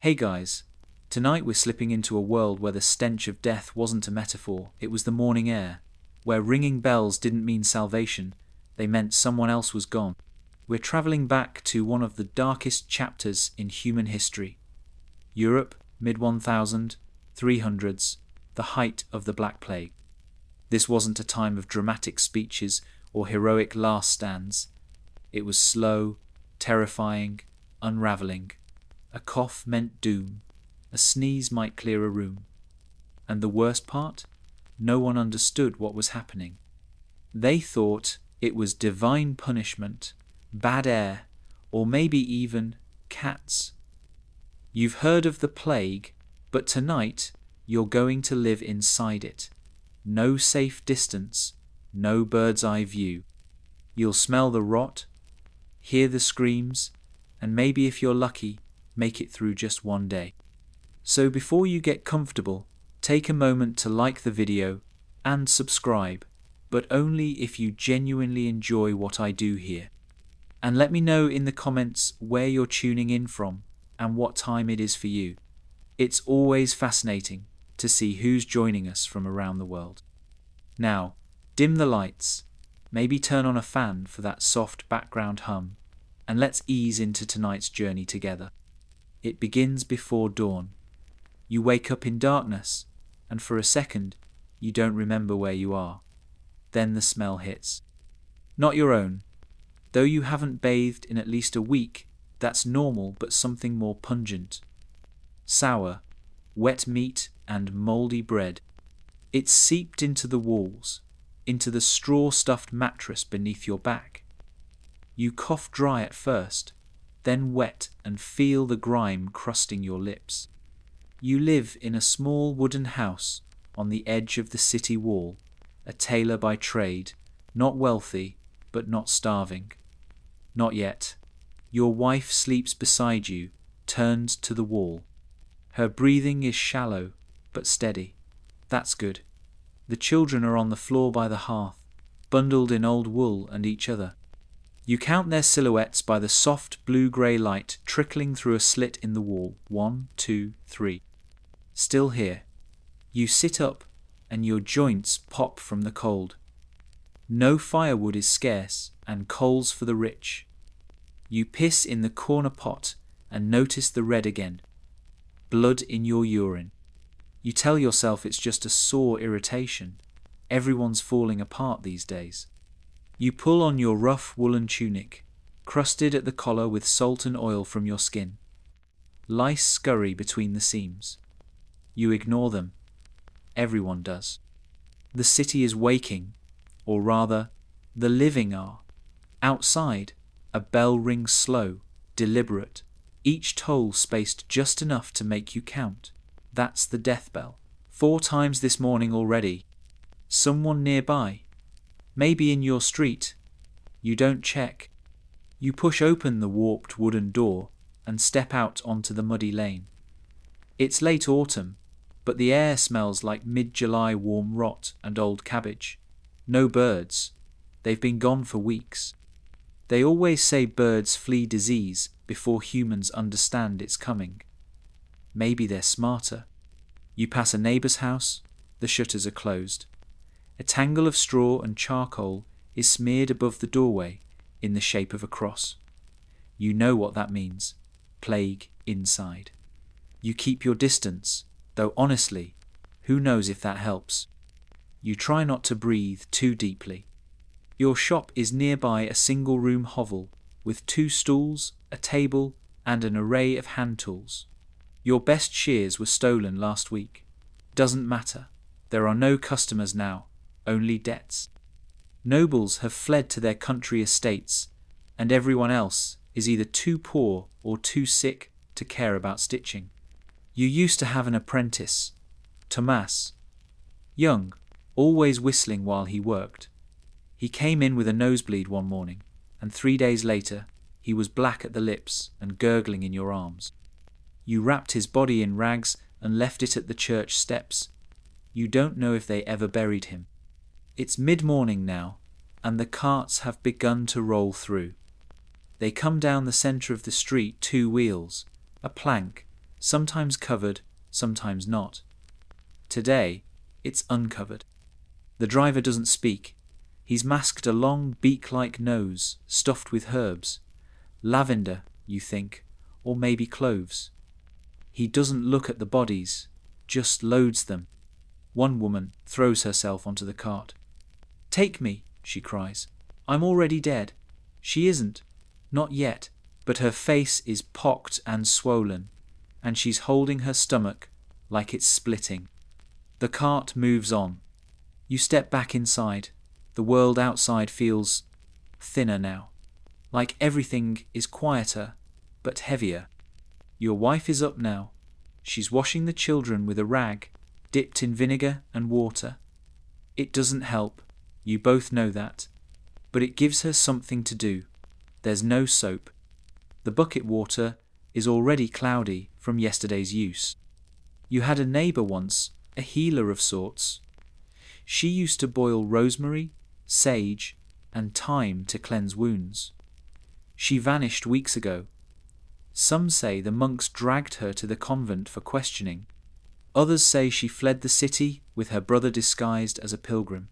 Hey guys, tonight we're slipping into a world where the stench of death wasn't a metaphor, it was the morning air, where ringing bells didn't mean salvation, they meant someone else was gone. We're travelling back to one of the darkest chapters in human history. Europe, mid-1300s, the height of the Black Plague. This wasn't a time of dramatic speeches or heroic last stands. It was slow, terrifying, unravelling. A cough meant doom. A sneeze might clear a room. And the worst part? No one understood what was happening. They thought it was divine punishment, bad air, or maybe even cats. You've heard of the plague, but tonight you're going to live inside it. No safe distance, no bird's eye view. You'll smell the rot, hear the screams, and maybe if you're lucky, make it through just one day. So before you get comfortable, take a moment to like the video and subscribe, but only if you genuinely enjoy what I do here. And let me know in the comments where you're tuning in from and what time it is for you. It's always fascinating to see who's joining us from around the world. Now, dim the lights, maybe turn on a fan for that soft background hum, and let's ease into tonight's journey together. It begins before dawn. You wake up in darkness, and for a second, you don't remember where you are. Then the smell hits. Not your own. Though you haven't bathed in at least a week, that's normal, but something more pungent. Sour, wet meat and mouldy bread. It's seeped into the walls, into the straw-stuffed mattress beneath your back. You cough dry at first, then wet and feel the grime crusting your lips. You live in a small wooden house on the edge of the city wall, a tailor by trade, not wealthy, but not starving. Not yet. Your wife sleeps beside you, turned to the wall. Her breathing is shallow, but steady. That's good. The children are on the floor by the hearth, bundled in old wool and each other. You count their silhouettes by the soft blue-grey light trickling through a slit in the wall. 1, 2, 3. Still here. You sit up, and your joints pop from the cold. No firewood is scarce, and coals for the rich. You piss in the corner pot, and notice the red again. Blood in your urine. You tell yourself it's just a sore irritation. Everyone's falling apart these days. You pull on your rough woolen tunic, crusted at the collar with salt and oil from your skin. Lice scurry between the seams. You ignore them. Everyone does. The city is waking, or rather, the living are. Outside, a bell rings slow, deliberate, each toll spaced just enough to make you count. That's the death bell. 4 times this morning already. Someone nearby. Maybe in your street. You don't check. You push open the warped wooden door and step out onto the muddy lane. It's late autumn, but the air smells like mid-July warm rot and old cabbage. No birds. They've been gone for weeks. They always say birds flee disease before humans understand it's coming. Maybe they're smarter. You pass a neighbour's house, the shutters are closed. A tangle of straw and charcoal is smeared above the doorway in the shape of a cross. You know what that means. Plague inside. You keep your distance, though honestly, who knows if that helps. You try not to breathe too deeply. Your shop is nearby a single-room hovel with 2 stools, a table, and an array of hand tools. Your best shears were stolen last week. Doesn't matter. There are no customers now. Only debts. Nobles have fled to their country estates, and everyone else is either too poor or too sick to care about stitching. You used to have an apprentice, Tomas. Young, always whistling while he worked. He came in with a nosebleed one morning, and 3 days later he was black at the lips and gurgling in your arms. You wrapped his body in rags and left it at the church steps. You don't know if they ever buried him. It's mid-morning now, and the carts have begun to roll through. They come down the centre of the street 2 wheels, a plank, sometimes covered, sometimes not. Today, it's uncovered. The driver doesn't speak. He's masked a long beak-like nose stuffed with herbs. Lavender, you think, or maybe cloves. He doesn't look at the bodies, just loads them. One woman throws herself onto the cart. "Take me," she cries. "I'm already dead." She isn't, not yet, but her face is pocked and swollen, and she's holding her stomach like it's splitting. The cart moves on. You step back inside. The world outside feels thinner now, like everything is quieter, but heavier. Your wife is up now. She's washing the children with a rag dipped in vinegar and water. It doesn't help, you both know that, but it gives her something to do. There's no soap. The bucket water is already cloudy from yesterday's use. You had a neighbour once, a healer of sorts. She used to boil rosemary, sage, and thyme to cleanse wounds. She vanished weeks ago. Some say the monks dragged her to the convent for questioning. Others say she fled the city with her brother disguised as a pilgrim.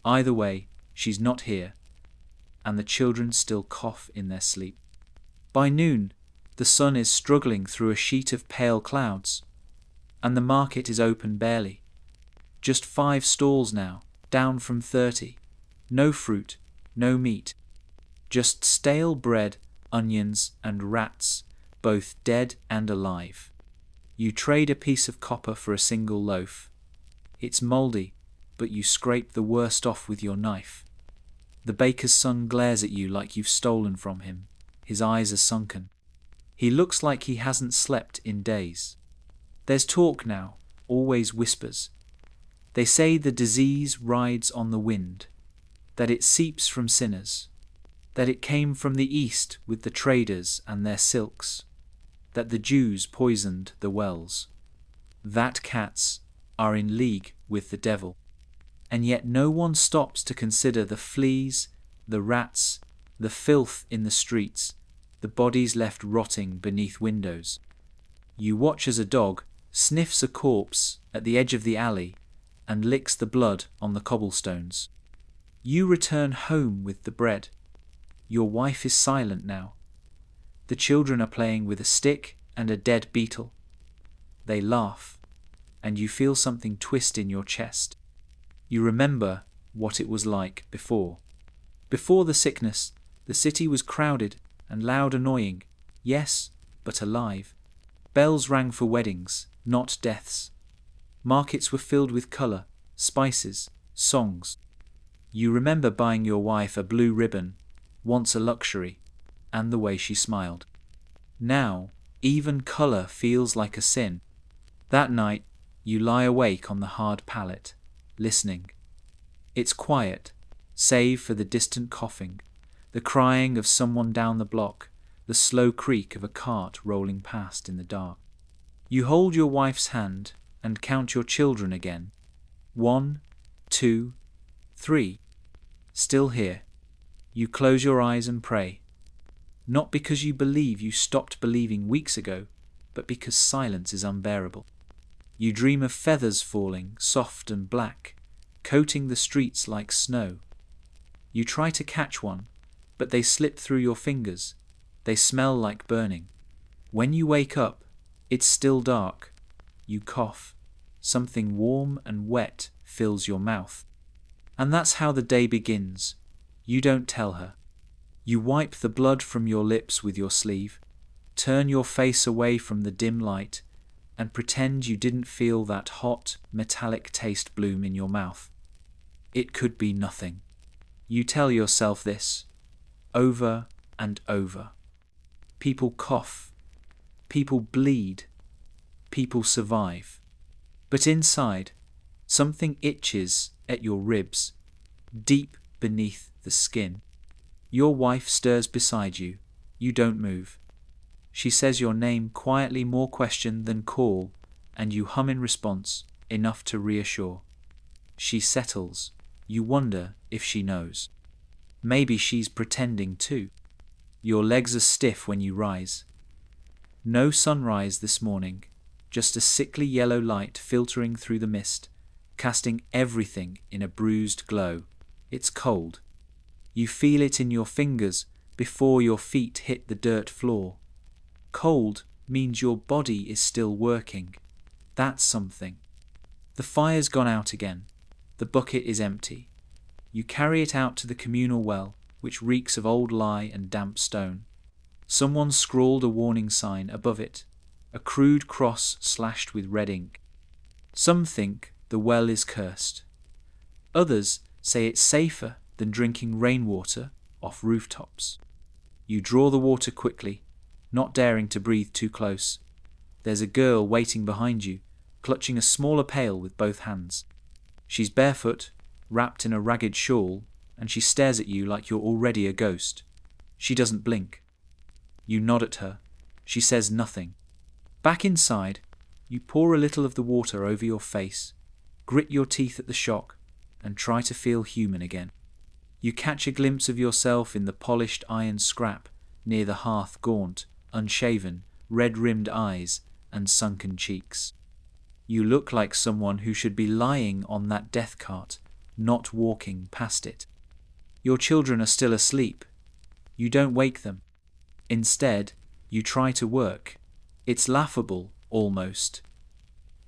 Either way, she's not here, and the children still cough in their sleep. By noon, the sun is struggling through a sheet of pale clouds, and the market is open barely. Just 5 stalls now, down from 30. No fruit, no meat. Just stale bread, onions, and rats, both dead and alive. You trade a piece of copper for a single loaf. It's mouldy, but you scrape the worst off with your knife. The baker's son glares at you like you've stolen from him. His eyes are sunken. He looks like he hasn't slept in days. There's talk now, always whispers. They say the disease rides on the wind, that it seeps from sinners, that it came from the east with the traders and their silks, that the Jews poisoned the wells, that cats are in league with the devil. And yet no one stops to consider the fleas, the rats, the filth in the streets, the bodies left rotting beneath windows. You watch as a dog sniffs a corpse at the edge of the alley and licks the blood on the cobblestones. You return home with the bread. Your wife is silent now. The children are playing with a stick and a dead beetle. They laugh, and you feel something twist in your chest. You remember what it was like before. Before the sickness, the city was crowded and loud, annoying, yes, but alive. Bells rang for weddings, not deaths. Markets were filled with colour, spices, songs. You remember buying your wife a blue ribbon, once a luxury, and the way she smiled. Now, even colour feels like a sin. That night, you lie awake on the hard pallet, listening. It's quiet, save for the distant coughing, the crying of someone down the block, the slow creak of a cart rolling past in the dark. You hold your wife's hand and count your children again. 1, 2, 3. Still here. You close your eyes and pray. Not because you believe you stopped believing weeks ago, but because silence is unbearable. You dream of feathers falling, soft and black, coating the streets like snow. You try to catch one, but they slip through your fingers. They smell like burning. When you wake up, it's still dark. You cough. Something warm and wet fills your mouth. And that's how the day begins. You don't tell her. You wipe the blood from your lips with your sleeve, turn your face away from the dim light, and pretend you didn't feel that hot, metallic taste bloom in your mouth. It could be nothing. You tell yourself this, over and over. People cough. People bleed. People survive. But inside, something itches at your ribs, deep beneath the skin. Your wife stirs beside you. You don't move. She says your name quietly, more question than call, and you hum in response, enough to reassure. She settles. You wonder if she knows. Maybe she's pretending too. Your legs are stiff when you rise. No sunrise this morning, just a sickly yellow light filtering through the mist, casting everything in a bruised glow. It's cold. You feel it in your fingers before your feet hit the dirt floor. Cold means your body is still working. That's something. The fire's gone out again. The bucket is empty. You carry it out to the communal well, which reeks of old lye and damp stone. Someone scrawled a warning sign above it, a crude cross slashed with red ink. Some think the well is cursed. Others say it's safer than drinking rainwater off rooftops. You draw the water quickly, not daring to breathe too close. There's a girl waiting behind you, clutching a smaller pail with both hands. She's barefoot, wrapped in a ragged shawl, and she stares at you like you're already a ghost. She doesn't blink. You nod at her. She says nothing. Back inside, you pour a little of the water over your face, grit your teeth at the shock, and try to feel human again. You catch a glimpse of yourself in the polished iron scrap near the hearth, gaunt, unshaven, red-rimmed eyes and sunken cheeks. You look like someone who should be lying on that death cart, not walking past it. Your children are still asleep. You don't wake them. Instead, you try to work. It's laughable, almost.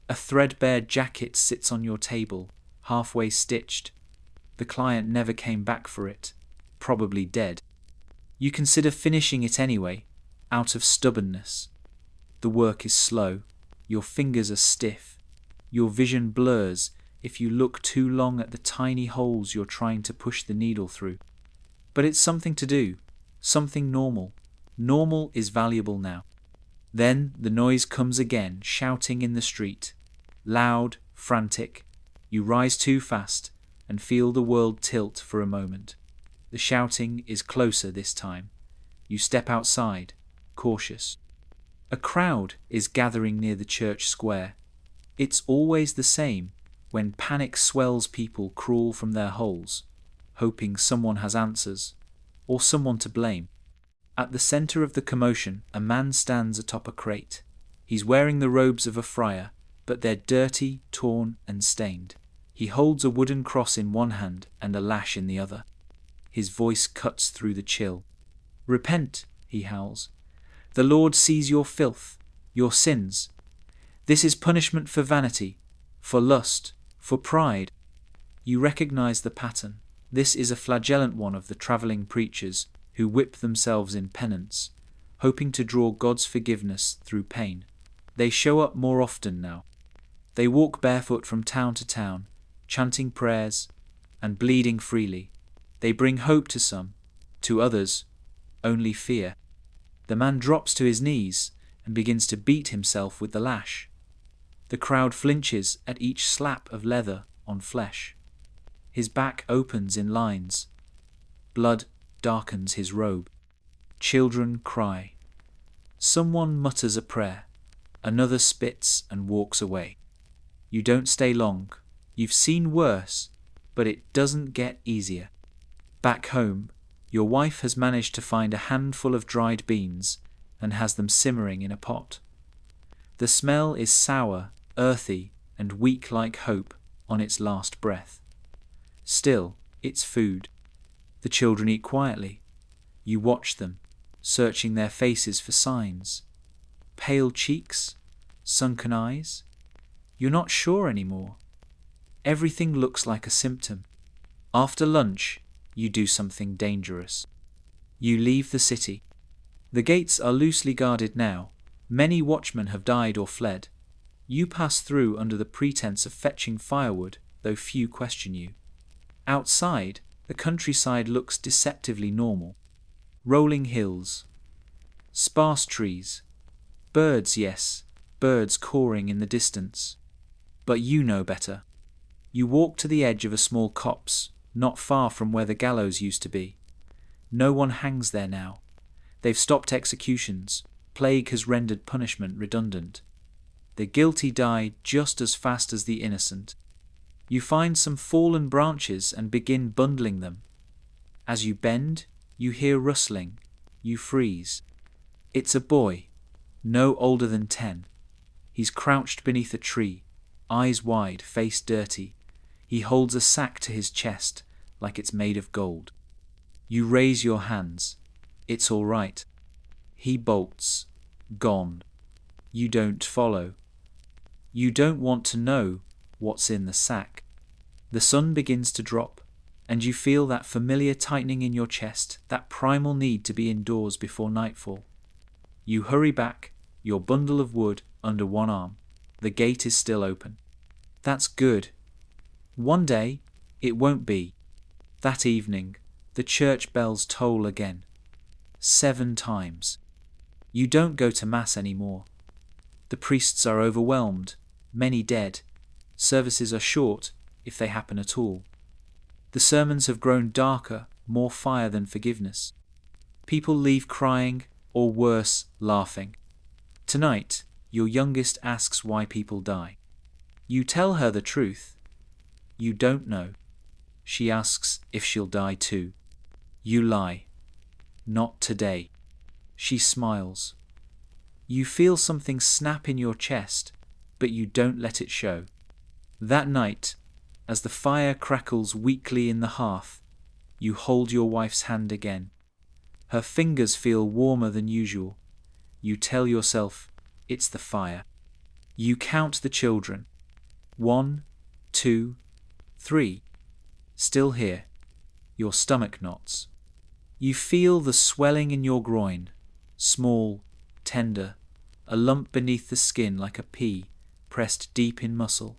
A threadbare jacket sits on your table, halfway stitched. The client never came back for it, probably dead. You consider finishing it anyway, out of stubbornness. The work is slow. Your fingers are stiff. Your vision blurs if you look too long at the tiny holes you're trying to push the needle through. But it's something to do, something normal. Normal is valuable now. Then the noise comes again, shouting in the street. Loud, frantic. You rise too fast and feel the world tilt for a moment. The shouting is closer this time. You step outside, cautious. A crowd is gathering near the church square. It's always the same when panic swells. People crawl from their holes, hoping someone has answers, or someone to blame. At the center of the commotion, a man stands atop a crate. He's wearing the robes of a friar, but they're dirty, torn, and stained. He holds a wooden cross in one hand and a lash in the other. His voice cuts through the chill. "Repent," he howls. "The Lord sees your filth, your sins. This is punishment for vanity, for lust, for pride." You recognize the pattern. This is a flagellant one of the traveling preachers who whip themselves in penance, hoping to draw God's forgiveness through pain. They show up more often now. They walk barefoot from town to town, chanting prayers and bleeding freely. They bring hope to some, to others, only fear. The man drops to his knees and begins to beat himself with the lash. The crowd flinches at each slap of leather on flesh. His back opens in lines. Blood darkens his robe. Children cry. Someone mutters a prayer. Another spits and walks away. You don't stay long. You've seen worse, but it doesn't get easier. Back home, your wife has managed to find a handful of dried beans and has them simmering in a pot. The smell is sour, earthy, and weak like hope on its last breath. Still, it's food. The children eat quietly. You watch them, searching their faces for signs. Pale cheeks? Sunken eyes? You're not sure anymore. Everything looks like a symptom. After lunch, you do something dangerous. You leave the city. The gates are loosely guarded now. Many watchmen have died or fled. You pass through under the pretense of fetching firewood, though few question you. Outside, the countryside looks deceptively normal. Rolling hills. Sparse trees. Birds, yes, birds cawing in the distance. But you know better. You walk to the edge of a small copse, not far from where the gallows used to be. No one hangs there now. They've stopped executions. Plague has rendered punishment redundant. The guilty die just as fast as the innocent. You find some fallen branches and begin bundling them. As you bend, you hear rustling. You freeze. It's a boy. no older than 10. He's crouched beneath a tree, eyes wide, face dirty. He holds a sack to his chest like it's made of gold. You raise your hands. It's all right. He bolts. Gone. You don't follow. You don't want to know what's in the sack. The sun begins to drop, and you feel that familiar tightening in your chest, that primal need to be indoors before nightfall. You hurry back, your bundle of wood under one arm. The gate is still open. That's good. One day, it won't be. That evening, the church bells toll again. 7 times. You don't go to Mass anymore. The priests are overwhelmed, many dead. Services are short, if they happen at all. The sermons have grown darker, more fire than forgiveness. People leave crying, or worse, laughing. Tonight, your youngest asks why people die. You tell her the truth. You don't know. She asks if she'll die too. You lie. Not today. She smiles. You feel something snap in your chest, but you don't let it show. That night, as the fire crackles weakly in the hearth, you hold your wife's hand again. Her fingers feel warmer than usual. You tell yourself it's the fire. You count the children. 1, 2, 3. Still here. Your stomach knots. You feel the swelling in your groin, small, tender, a lump beneath the skin like a pea, pressed deep in muscle.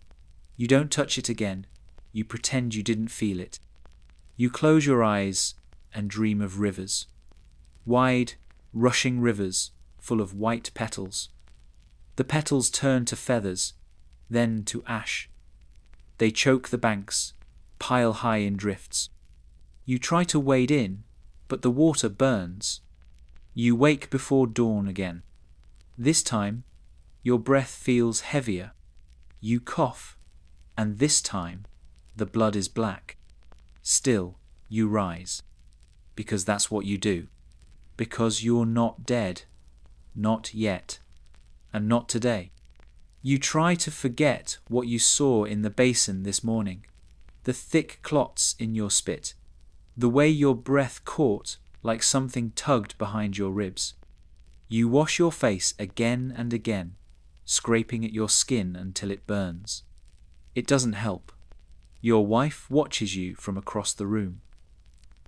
You don't touch it again. You pretend you didn't feel it. You close your eyes and dream of rivers. Wide, rushing rivers full of white petals. The petals turn to feathers, then to ash. They choke the banks, pile high in drifts. You try to wade in, but the water burns. You wake before dawn again. This time, your breath feels heavier. You cough, and this time, the blood is black. Still, you rise. Because that's what you do. Because you're not dead. Not yet. And not today. You try to forget what you saw in the basin this morning. The thick clots in your spit. The way your breath caught like something tugged behind your ribs. You wash your face again and again, scraping at your skin until it burns. It doesn't help. Your wife watches you from across the room.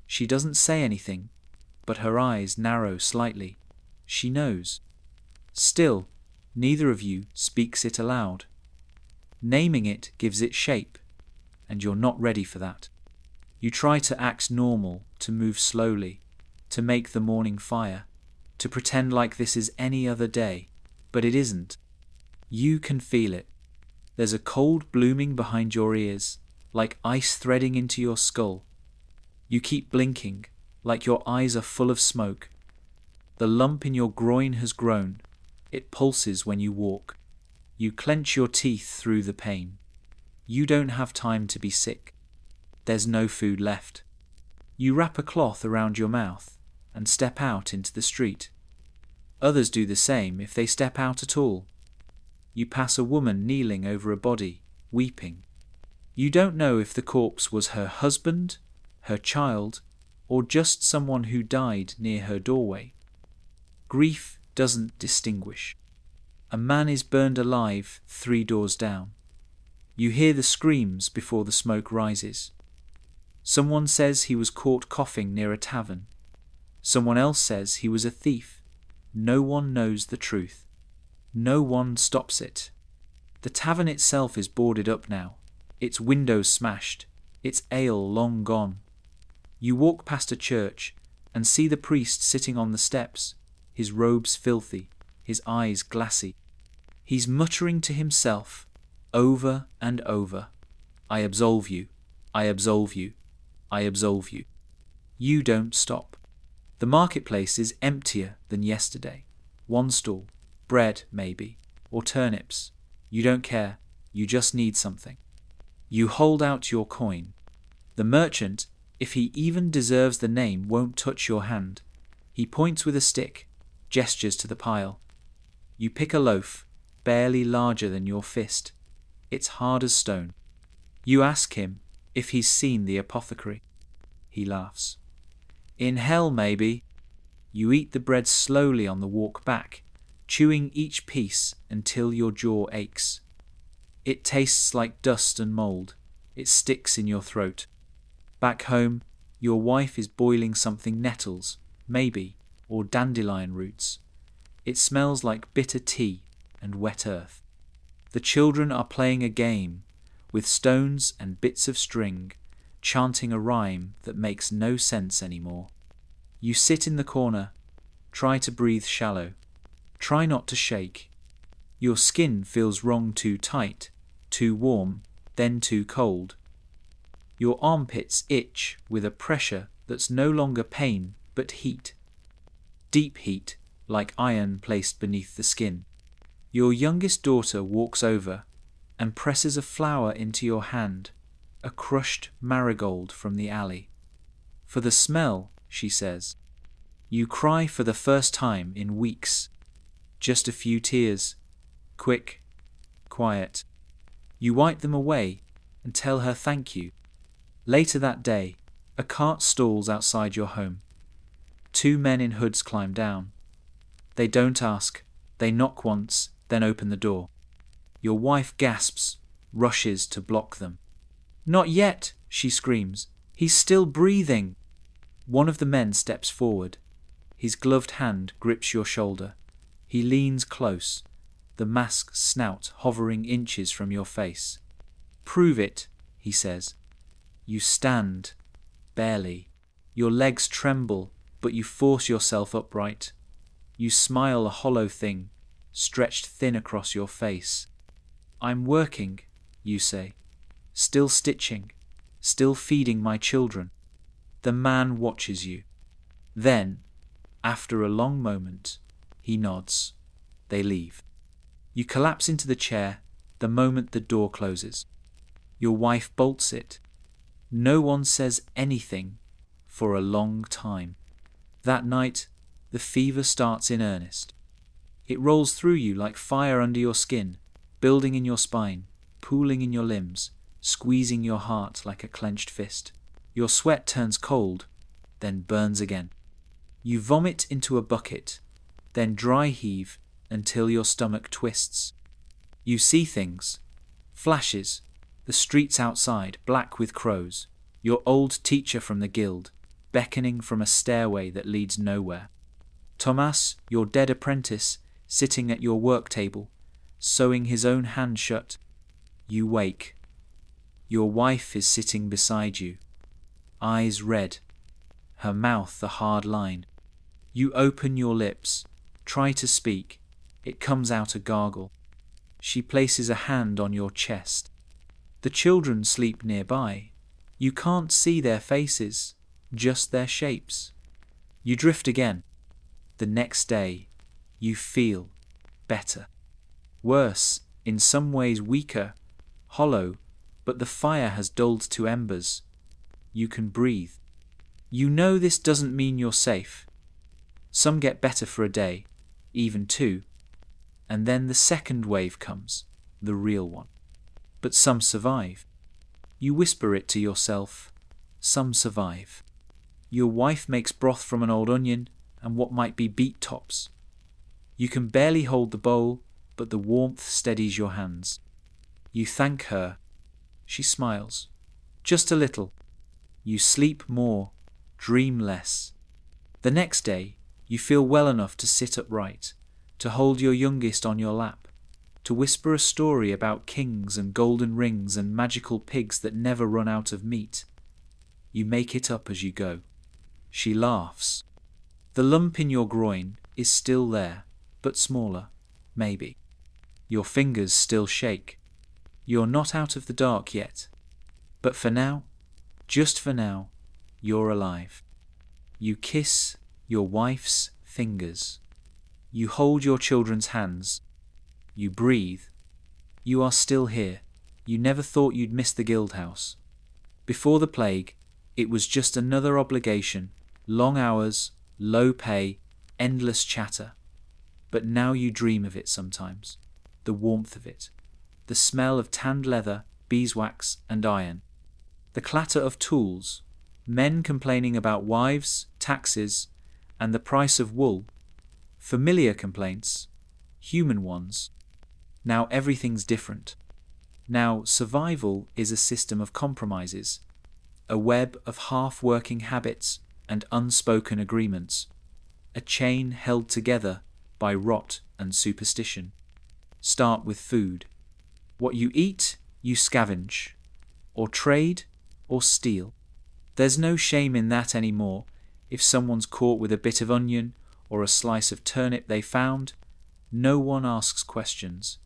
She doesn't say anything, but her eyes narrow slightly. She knows. Still, neither of you speaks it aloud. Naming it gives it shape, and you're not ready for that. You try to act normal, to move slowly, to make the morning fire, to pretend like this is any other day, but it isn't. You can feel it. There's a cold blooming behind your ears, like ice threading into your skull. You keep blinking, like your eyes are full of smoke. The lump in your groin has grown. It pulses when you walk. You clench your teeth through the pain. You don't have time to be sick. There's no food left. You wrap a cloth around your mouth and step out into the street. Others do the same if they step out at all. You pass a woman kneeling over a body, weeping. You don't know if the corpse was her husband, her child, or just someone who died near her doorway. Grief doesn't distinguish. A man is burned alive 3 doors down. You hear the screams before the smoke rises. Someone says he was caught coughing near a tavern. Someone else says he was a thief. No one knows the truth. No one stops it. The tavern itself is boarded up now, its windows smashed, its ale long gone. You walk past a church and see the priest sitting on the steps, his robes filthy, his eyes glassy. He's muttering to himself, over and over, "I absolve you, I absolve you, I absolve you." You don't stop. The marketplace is emptier than yesterday. 1 stall, bread maybe, or turnips. You don't care, you just need something. You hold out your coin. The merchant, if he even deserves the name, won't touch your hand. He points with a stick, gestures to the pile. You pick a loaf, barely larger than your fist. It's hard as stone. You ask him if he's seen the apothecary. He laughs. In hell, maybe. You eat the bread slowly on the walk back, chewing each piece until your jaw aches. It tastes like dust and mold. It sticks in your throat. Back home, your wife is boiling something nettles, maybe, or dandelion roots. It smells like bitter tea and wet earth. The children are playing a game with stones and bits of string, chanting a rhyme that makes no sense anymore. You sit in the corner, try to breathe shallow, try not to shake. Your skin feels wrong, too tight, too warm, then too cold. Your armpits itch with a pressure that's no longer pain but heat. Deep heat, like iron placed beneath the skin. Your youngest daughter walks over and presses a flower into your hand, a crushed marigold from the alley. For the smell, she says. You cry for the first time in weeks. Just a few tears. Quick, quiet. You wipe them away and tell her thank you. Later that day, a cart stalls outside your home. 2 men in hoods climb down. They don't ask. They knock once, then open the door. Your wife gasps, rushes to block them. Not yet, she screams. He's still breathing. One of the men steps forward. His gloved hand grips your shoulder. He leans close, the masked snout hovering inches from your face. Prove it, he says. You stand, barely. Your legs tremble, but you force yourself upright. You smile, a hollow thing, stretched thin across your face. I'm working, you say. Still stitching, still feeding my children. The man watches you. Then, after a long moment, he nods. They leave. You collapse into the chair the moment the door closes. Your wife bolts it. No one says anything for a long time. That night, the fever starts in earnest. It rolls through you like fire under your skin, building in your spine, pooling in your limbs, squeezing your heart like a clenched fist. Your sweat turns cold, then burns again. You vomit into a bucket, then dry heave until your stomach twists. You see things, flashes, the streets outside, black with crows, your old teacher from the guild, beckoning from a stairway that leads nowhere. Thomas, your dead apprentice, sitting at your work table, sewing his own hand shut. You wake. Your wife is sitting beside you, eyes red, her mouth a hard line. You open your lips, try to speak. It comes out a gargle. She places a hand on your chest. The children sleep nearby. You can't see their faces, just their shapes. You drift again. The next day, you feel better. Worse, in some ways weaker, hollow, but the fire has dulled to embers. You can breathe. You know this doesn't mean you're safe. Some get better for a day, even 2, and then the second wave comes, the real one. But some survive. You whisper it to yourself. Some survive. Your wife makes broth from an old onion and what might be beet tops. You can barely hold the bowl, but the warmth steadies your hands. You thank her. She smiles. Just a little. You sleep more, dream less. The next day, you feel well enough to sit upright, to hold your youngest on your lap, to whisper a story about kings and golden rings and magical pigs that never run out of meat. You make it up as you go. She laughs. The lump in your groin is still there, but smaller, maybe. Your fingers still shake. You're not out of the dark yet. But for now, just for now, you're alive. You kiss your wife's fingers. You hold your children's hands. You breathe. You are still here. You never thought you'd miss the guild house. Before the plague, it was just another obligation, long hours, low pay, endless chatter. but now you dream of it sometimes. The warmth of it. The smell of tanned leather, beeswax, and iron. The clatter of tools. Men complaining about wives, taxes, and the price of wool. Familiar complaints. Human ones. Now everything's different. Now survival is a system of compromises. A web of half-working habits and unspoken agreements. A chain held together by rot and superstition. Start with food. What you eat, you scavenge, or trade, or steal. There's no shame in that anymore. If someone's caught with a bit of onion or a slice of turnip they found, no one asks questions.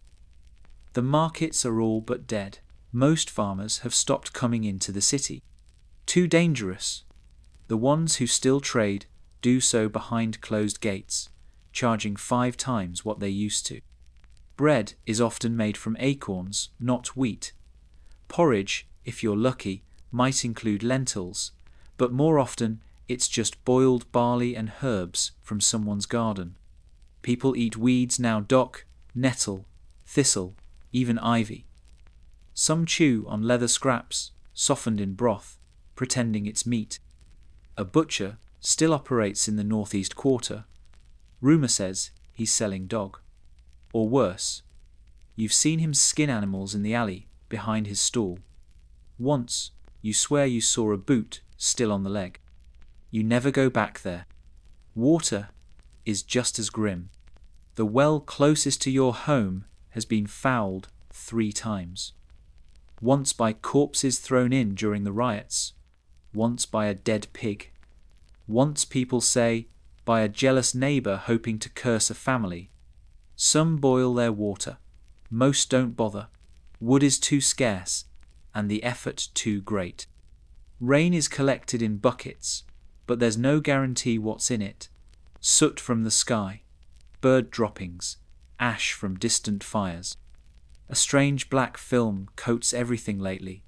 The markets are all but dead. Most farmers have stopped coming into the city. Too dangerous. The ones who still trade do so behind closed gates, charging 5 times what they used to. Bread is often made from acorns, not wheat. Porridge, if you're lucky, might include lentils, but more often it's just boiled barley and herbs from someone's garden. People eat weeds now: dock, nettle, thistle, even ivy. Some chew on leather scraps, softened in broth, pretending it's meat. A butcher still operates in the northeast quarter. Rumour says he's selling dog. Or worse, you've seen him skin animals in the alley behind his stall. Once, you swear you saw a boot still on the leg. You never go back there. Water is just as grim. The well closest to your home has been fouled 3 times. Once by corpses thrown in during the riots. Once by a dead pig. Once, people say, by a jealous neighbour hoping to curse a family. Some boil their water. Most don't bother. Wood is too scarce, and the effort too great. Rain is collected in buckets, but there's no guarantee what's in it. Soot from the sky, bird droppings, ash from distant fires. A strange black film coats everything lately.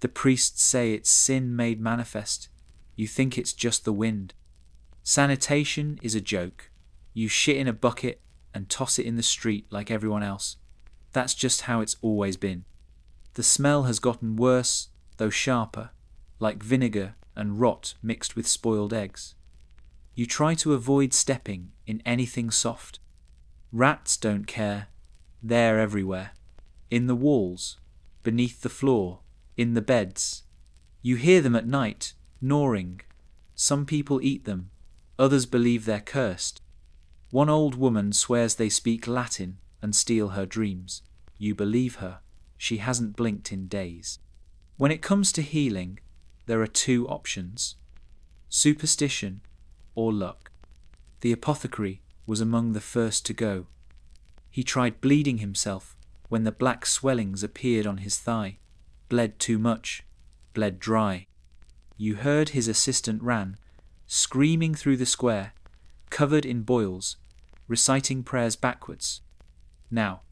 The priests say it's sin made manifest. You think it's just the wind. Sanitation is a joke. You shit in a bucket and toss it in the street like everyone else. That's just how it's always been. The smell has gotten worse, though sharper, like vinegar and rot mixed with spoiled eggs. You try to avoid stepping in anything soft. Rats don't care. They're everywhere. In the walls, beneath the floor, in the beds. You hear them at night, gnawing. Some people eat them. Others believe they're cursed. One old woman swears they speak Latin and steal her dreams. You believe her. She hasn't blinked in days. When it comes to healing, there are 2 options: superstition or luck. The apothecary was among the first to go. He tried bleeding himself when the black swellings appeared on his thigh. Bled too much, bled dry. You heard his assistant ran, screaming through the square, covered in boils, reciting prayers backwards. Now,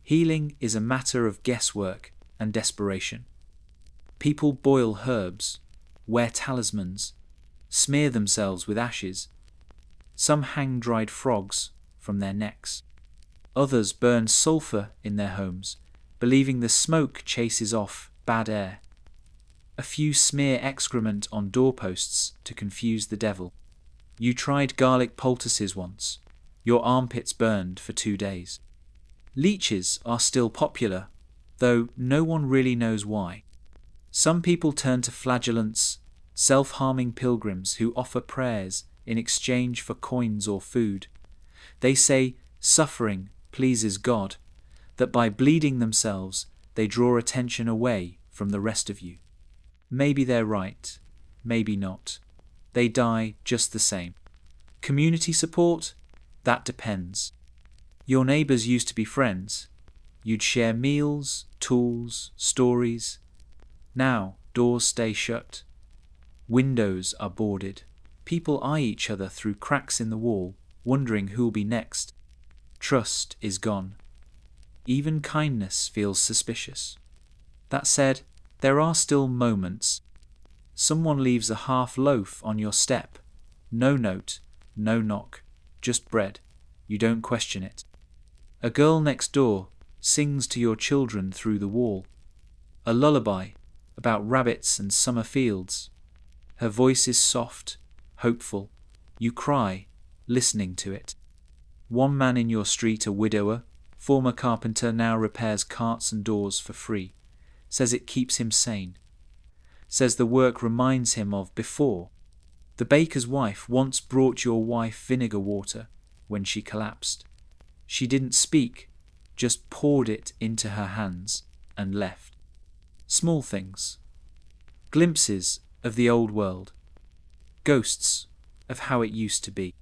healing is a matter of guesswork and desperation. People boil herbs, wear talismans, smear themselves with ashes. Some hang dried frogs from their necks. Others burn sulphur in their homes, believing the smoke chases off bad air. A few smear excrement on doorposts to confuse the devil. You tried garlic poultices once. Your armpits burned for 2 days. Leeches are still popular, though no one really knows why. Some people turn to flagellants, self-harming pilgrims who offer prayers in exchange for coins or food. They say suffering pleases God, that by bleeding themselves they draw attention away from the rest of you. Maybe they're right, maybe not. They die just the same. Community support? That depends. Your neighbours used to be friends. You'd share meals, tools, stories. Now doors stay shut. Windows are boarded. People eye each other through cracks in the wall, wondering who'll be next. Trust is gone. Even kindness feels suspicious. That said, there are still moments. Someone leaves a half loaf on your step. No note, no knock, just bread. You don't question it. A girl next door sings to your children through the wall. A lullaby about rabbits and summer fields. Her voice is soft, hopeful. You cry, listening to it. One man in your street, a widower, former carpenter, now repairs carts and doors for free. Says it keeps him sane. Says the work reminds him of before. The baker's wife once brought your wife vinegar water when she collapsed. She didn't speak, just poured it into her hands and left. Small things. Glimpses of the old world. Ghosts of how it used to be.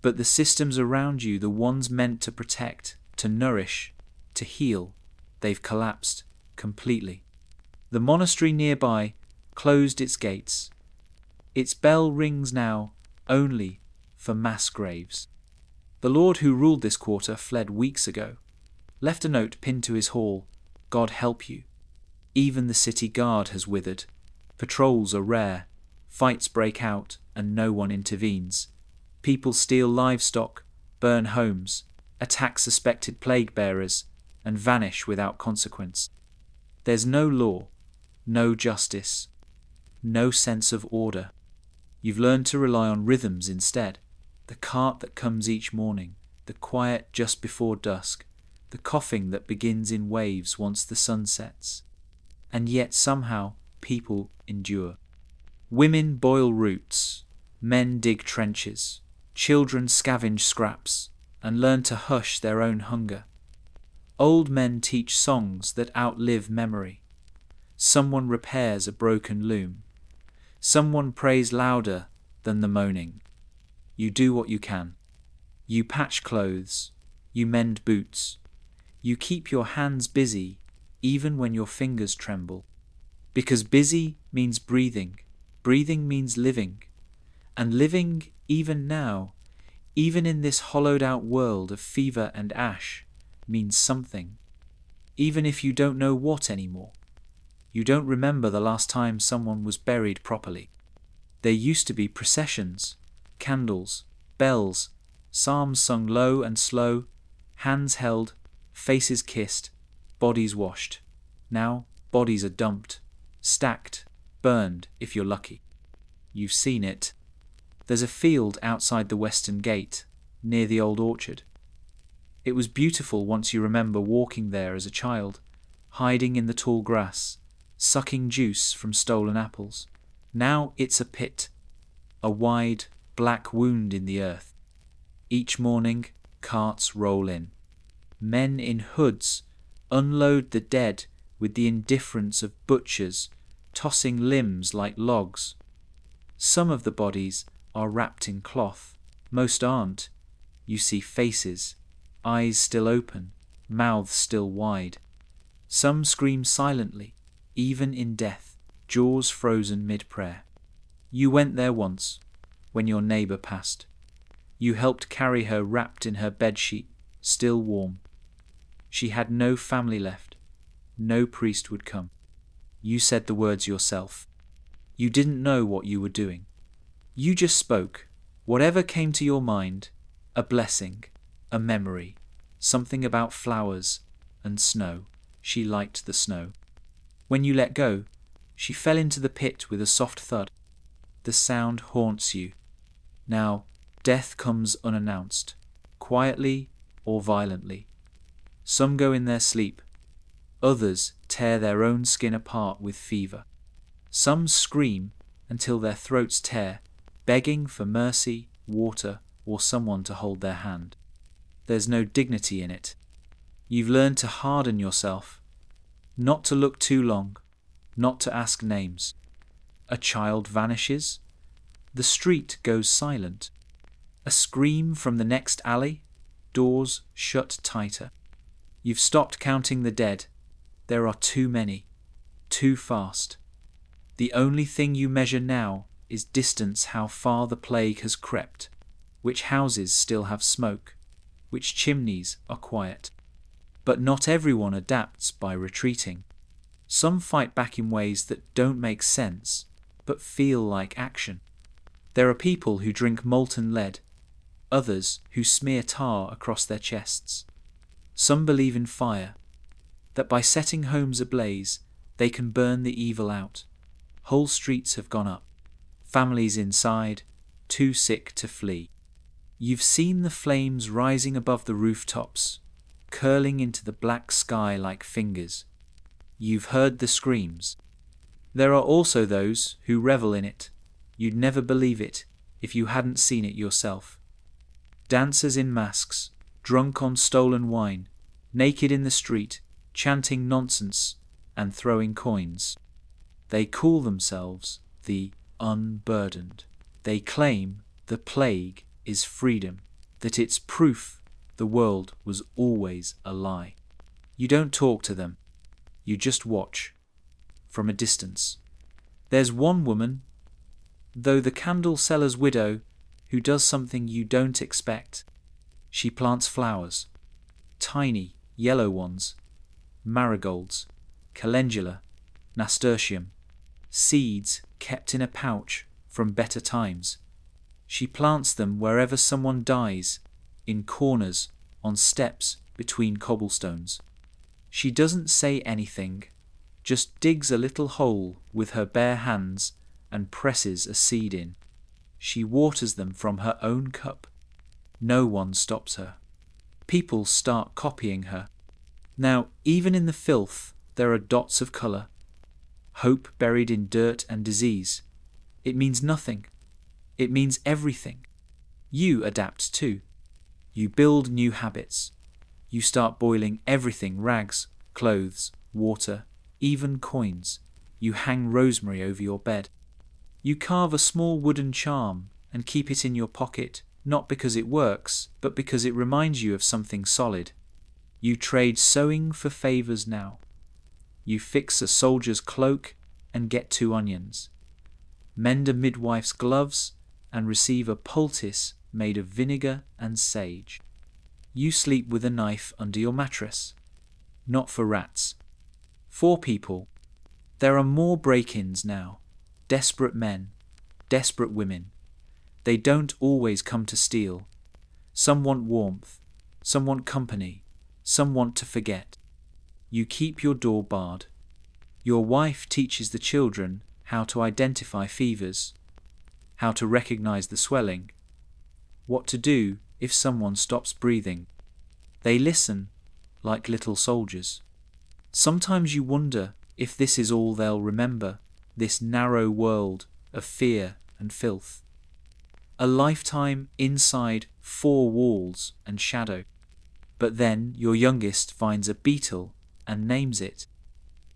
But the systems around you, the ones meant to protect, to nourish, to heal, they've collapsed completely. The monastery nearby closed its gates. Its bell rings now only for mass graves. The lord who ruled this quarter fled weeks ago, left a note pinned to his hall, God help you. Even the city guard has withered. Patrols are rare. Fights break out and no one intervenes. People steal livestock, burn homes, attack suspected plague bearers, and vanish without consequence. There's no law, no justice, no sense of order. You've learned to rely on rhythms instead. The cart that comes each morning, the quiet just before dusk, the coughing that begins in waves once the sun sets. And yet somehow people endure. Women boil roots, men dig trenches, children scavenge scraps and learn to hush their own hunger. Old men teach songs that outlive memory. Someone repairs a broken loom. Someone prays louder than the moaning. You do what you can. You patch clothes. You mend boots. You keep your hands busy even when your fingers tremble. Because busy means breathing. Breathing means living. And living even now, even in this hollowed out world of fever and ash, means something. Even if you don't know what anymore. You don't remember the last time someone was buried properly. There used to be processions, candles, bells, psalms sung low and slow, hands held, faces kissed, bodies washed. Now bodies are dumped, stacked, burned if you're lucky. You've seen it. There's a field outside the western gate, near the old orchard. It was beautiful once you remember walking there as a child, hiding in the tall grass, sucking juice from stolen apples. Now it's a pit, a wide, black wound in the earth. Each morning, carts roll in. Men in hoods unload the dead with the indifference of butchers, tossing limbs like logs. Some of the bodies are wrapped in cloth, most aren't. You see faces, eyes still open, mouths still wide. Some scream silently, even in death, jaws frozen mid-prayer. You went there once, when your neighbour passed. You helped carry her wrapped in her bedsheet, still warm. She had no family left. No priest would come. You said the words yourself. You didn't know what you were doing. You just spoke. Whatever came to your mind, a blessing, a memory, something about flowers and snow. She liked the snow. When you let go, she fell into the pit with a soft thud. The sound haunts you. Now, death comes unannounced, quietly or violently. Some go in their sleep. Others tear their own skin apart with fever. Some scream until their throats tear, begging for mercy, water, or someone to hold their hand. There's no dignity in it. You've learned to harden yourself, not to look too long, not to ask names. A child vanishes. The street goes silent. A scream from the next alley. Doors shut tighter. You've stopped counting the dead. There are too many. Too fast. The only thing you measure now is distance, how far the plague has crept, which houses still have smoke, which chimneys are quiet. But not everyone adapts by retreating. Some fight back in ways that don't make sense, but feel like action. There are people who drink molten lead, others who smear tar across their chests. Some believe in fire, that by setting homes ablaze, they can burn the evil out. Whole streets have gone up, families inside, too sick to flee. You've seen the flames rising above the rooftops, curling into the black sky like fingers. You've heard the screams. There are also those who revel in it. You'd never believe it if you hadn't seen it yourself. Dancers in masks, drunk on stolen wine, naked in the street, chanting nonsense and throwing coins. They call themselves the unburdened. They claim the plague is freedom, that it's proof the world was always a lie. You don't talk to them. You just watch from a distance. There's one woman, though the candle seller's widow, who does something you don't expect. She plants flowers, tiny yellow ones, marigolds, calendula, nasturtium, seeds kept in a pouch from better times. She plants them wherever someone dies, in corners, on steps, between cobblestones. She doesn't say anything, just digs a little hole with her bare hands and presses a seed in. She waters them from her own cup. No one stops her. People start copying her. Now, even in the filth, there are dots of colour. Hope buried in dirt and disease. It means nothing. It means everything. You adapt too. You build new habits. You start boiling everything: rags, clothes, water, even coins. You hang rosemary over your bed. You carve a small wooden charm and keep it in your pocket, not because it works, but because it reminds you of something solid. You trade sewing for favours now. You fix a soldier's cloak and get 2 onions. Mend a midwife's gloves and receive a poultice made of vinegar and sage. You sleep with a knife under your mattress. Not for rats. For people. There are more break-ins now. Desperate men. Desperate women. They don't always come to steal. Some want warmth. Some want company. Some want to forget. You keep your door barred. Your wife teaches the children how to identify fevers, how to recognize the swelling, what to do if someone stops breathing. They listen like little soldiers. Sometimes you wonder if this is all they'll remember, this narrow world of fear and filth. A lifetime inside 4 walls and shadow. But then your youngest finds a beetle and names it.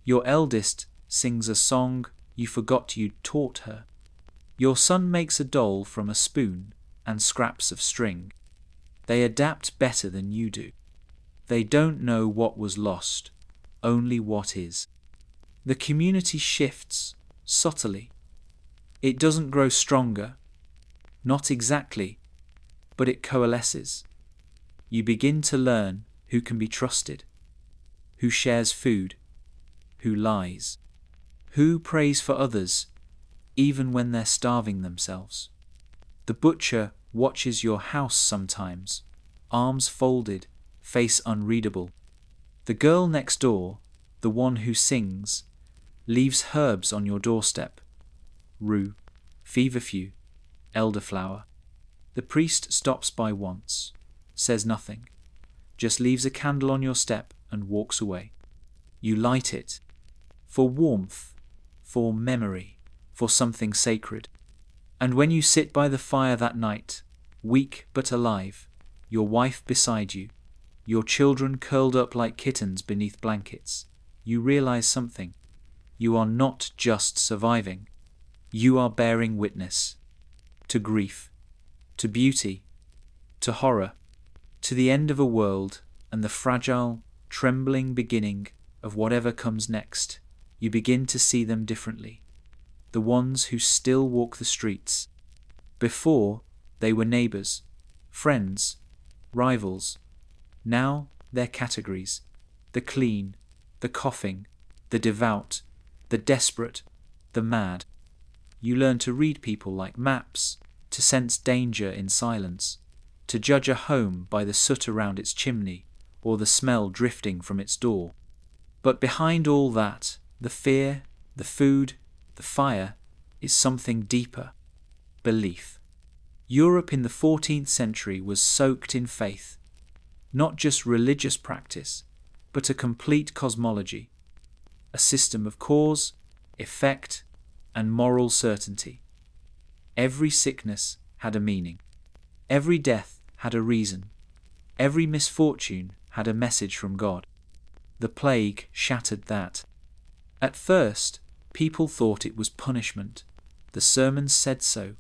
Your eldest sings a song you forgot you'd taught her. Your son makes a doll from a spoon and scraps of string. They adapt better than you do. They don't know what was lost, only what is. The community shifts subtly. It doesn't grow stronger, not exactly, but it coalesces. You begin to learn who can be trusted, who shares food, who lies, who prays for others even when they're starving themselves. The butcher watches your house sometimes, arms folded, face unreadable. The girl next door, the one who sings, leaves herbs on your doorstep. Rue, feverfew, elderflower. The priest stops by once, says nothing, just leaves a candle on your step and walks away. You light it, for warmth, for memory, for something sacred. And when you sit by the fire that night, weak but alive, your wife beside you, your children curled up like kittens beneath blankets, you realize something. You are not just surviving. You are bearing witness to grief, to beauty, to horror, to the end of a world and the fragile, trembling beginning of whatever comes next. You begin to see them differently. The ones who still walk the streets. Before, they were neighbours, friends, rivals. Now they're categories. The clean, the coughing, the devout, the desperate, the mad. You learn to read people like maps, to sense danger in silence. to judge a home by the soot around its chimney or the smell drifting from its door. But behind all that, the fear, the food, the fire, is something deeper: belief. Europe in the 14th century was soaked in faith, not just religious practice, but a complete cosmology, a system of cause, effect, and moral certainty. Every sickness had a meaning. Every death had a reason. Every misfortune had a message from God. The plague shattered that. At first, people thought it was punishment. The sermons said so.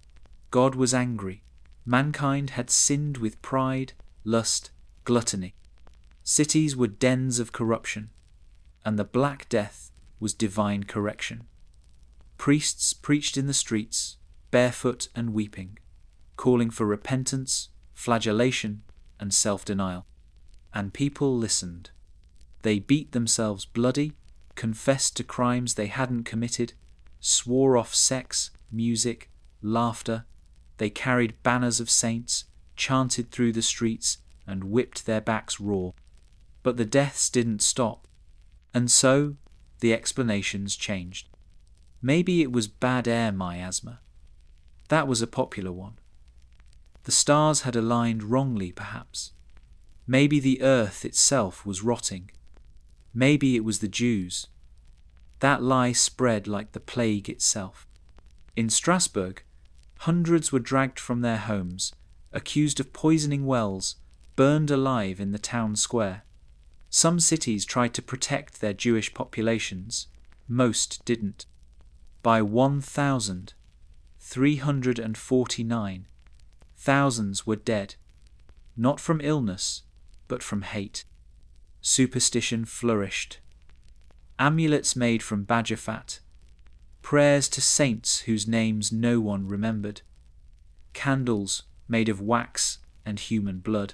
God was angry. Mankind had sinned with pride, lust, gluttony. Cities were dens of corruption, and the Black Death was divine correction. Priests preached in the streets, barefoot and weeping, calling for repentance, flagellation, and self-denial. And people listened. They beat themselves bloody, confessed to crimes they hadn't committed, swore off sex, music, laughter. They carried banners of saints, chanted through the streets, and whipped their backs raw. But the deaths didn't stop. And so, the explanations changed. Maybe it was bad air miasma. That was a popular one. The stars had aligned wrongly, perhaps. Maybe the earth itself was rotting. Maybe it was the Jews. That lie spread like the plague itself. In Strasbourg, hundreds were dragged from their homes, accused of poisoning wells, burned alive in the town square. Some cities tried to protect their Jewish populations. Most didn't. By 1,349, thousands were dead, not from illness, but from hate. Superstition flourished. Amulets made from badger fat, prayers to saints whose names no one remembered, candles made of wax and human blood.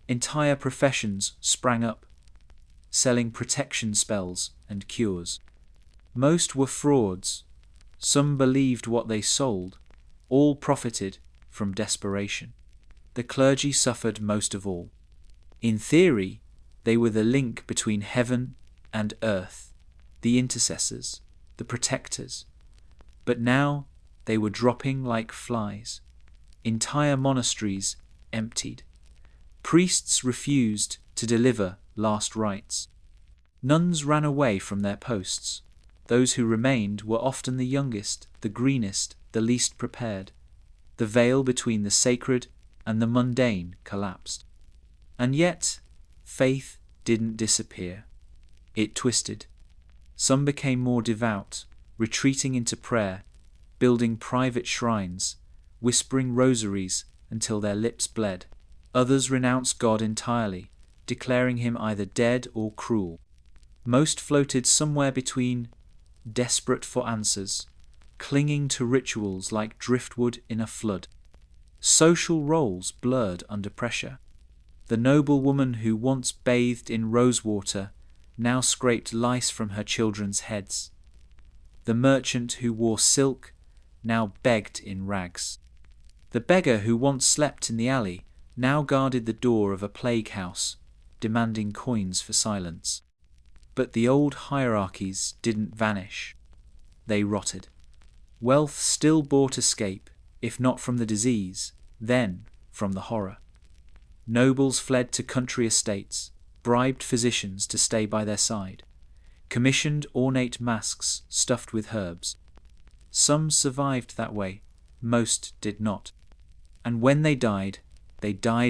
Entire professions sprang up, selling protection spells and cures. Most were frauds. Some believed what they sold. All profited from desperation. The clergy suffered most of all. In theory, they were the link between heaven and earth, the intercessors, the protectors. But now they were dropping like flies. Entire monasteries emptied. Priests refused to deliver last rites. Nuns ran away from their posts. Those who remained were often the youngest, the greenest, the least prepared. The veil between the sacred and the mundane collapsed. And yet, faith didn't disappear. It twisted. Some became more devout, retreating into prayer, building private shrines, whispering rosaries until their lips bled. Others renounced God entirely, declaring him either dead or cruel. Most floated somewhere between, desperate for answers, clinging to rituals like driftwood in a flood. Social roles blurred under pressure. The noble woman who once bathed in rosewater now scraped lice from her children's heads. The merchant who wore silk now begged in rags. The beggar who once slept in the alley now guarded the door of a plague house, demanding coins for silence. But the old hierarchies didn't vanish. They rotted. Wealth still bought escape, if not from the disease, then from the horror. Nobles fled to country estates, bribed physicians to stay by their side, commissioned ornate masks stuffed with herbs. Some survived that way, most did not. And when they died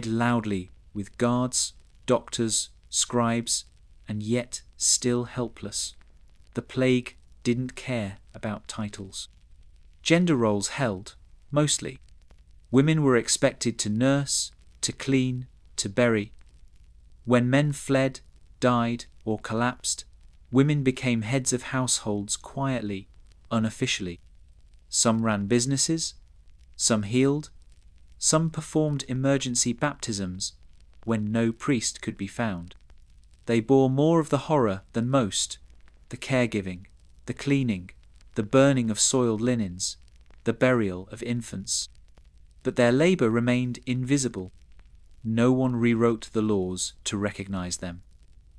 loudly with guards, doctors, scribes, and yet still helpless. The plague didn't care about titles. Gender roles held, mostly. Women were expected to nurse, to clean, to bury. When men fled, died, or collapsed, women became heads of households quietly, unofficially. Some ran businesses, some healed, some performed emergency baptisms when no priest could be found. They bore more of the horror than most, the caregiving, the cleaning, the burning of soiled linens, the burial of infants. But their labour remained invisible. no one rewrote the laws to recognize them.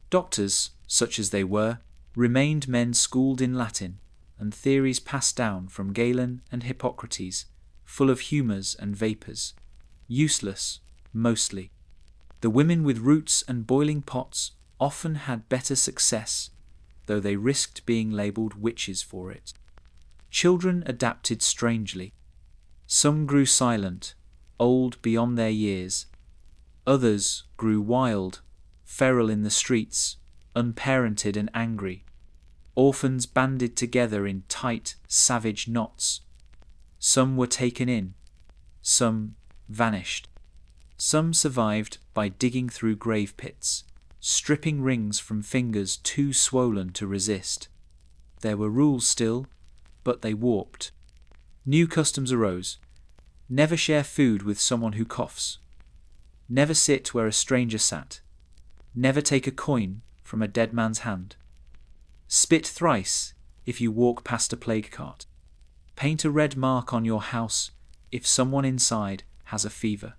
Doctors, such as they were, remained men schooled in Latin, and theories passed down from Galen and Hippocrates, full of humours and vapours, useless, mostly. The women with roots and boiling pots often had better success, though they risked being labelled witches for it. Children adapted strangely. Some grew silent, old beyond their years. Others grew wild, feral in the streets, unparented and angry. Orphans banded together in tight, savage knots. Some were taken in, some vanished. Some survived by digging through grave pits, stripping rings from fingers too swollen to resist. There were rules still, but they warped. New customs arose. Never share food with someone who coughs. Never sit where a stranger sat. Never take a coin from a dead man's hand. Spit thrice if you walk past a plague cart. Paint a red mark on your house if someone inside has a fever.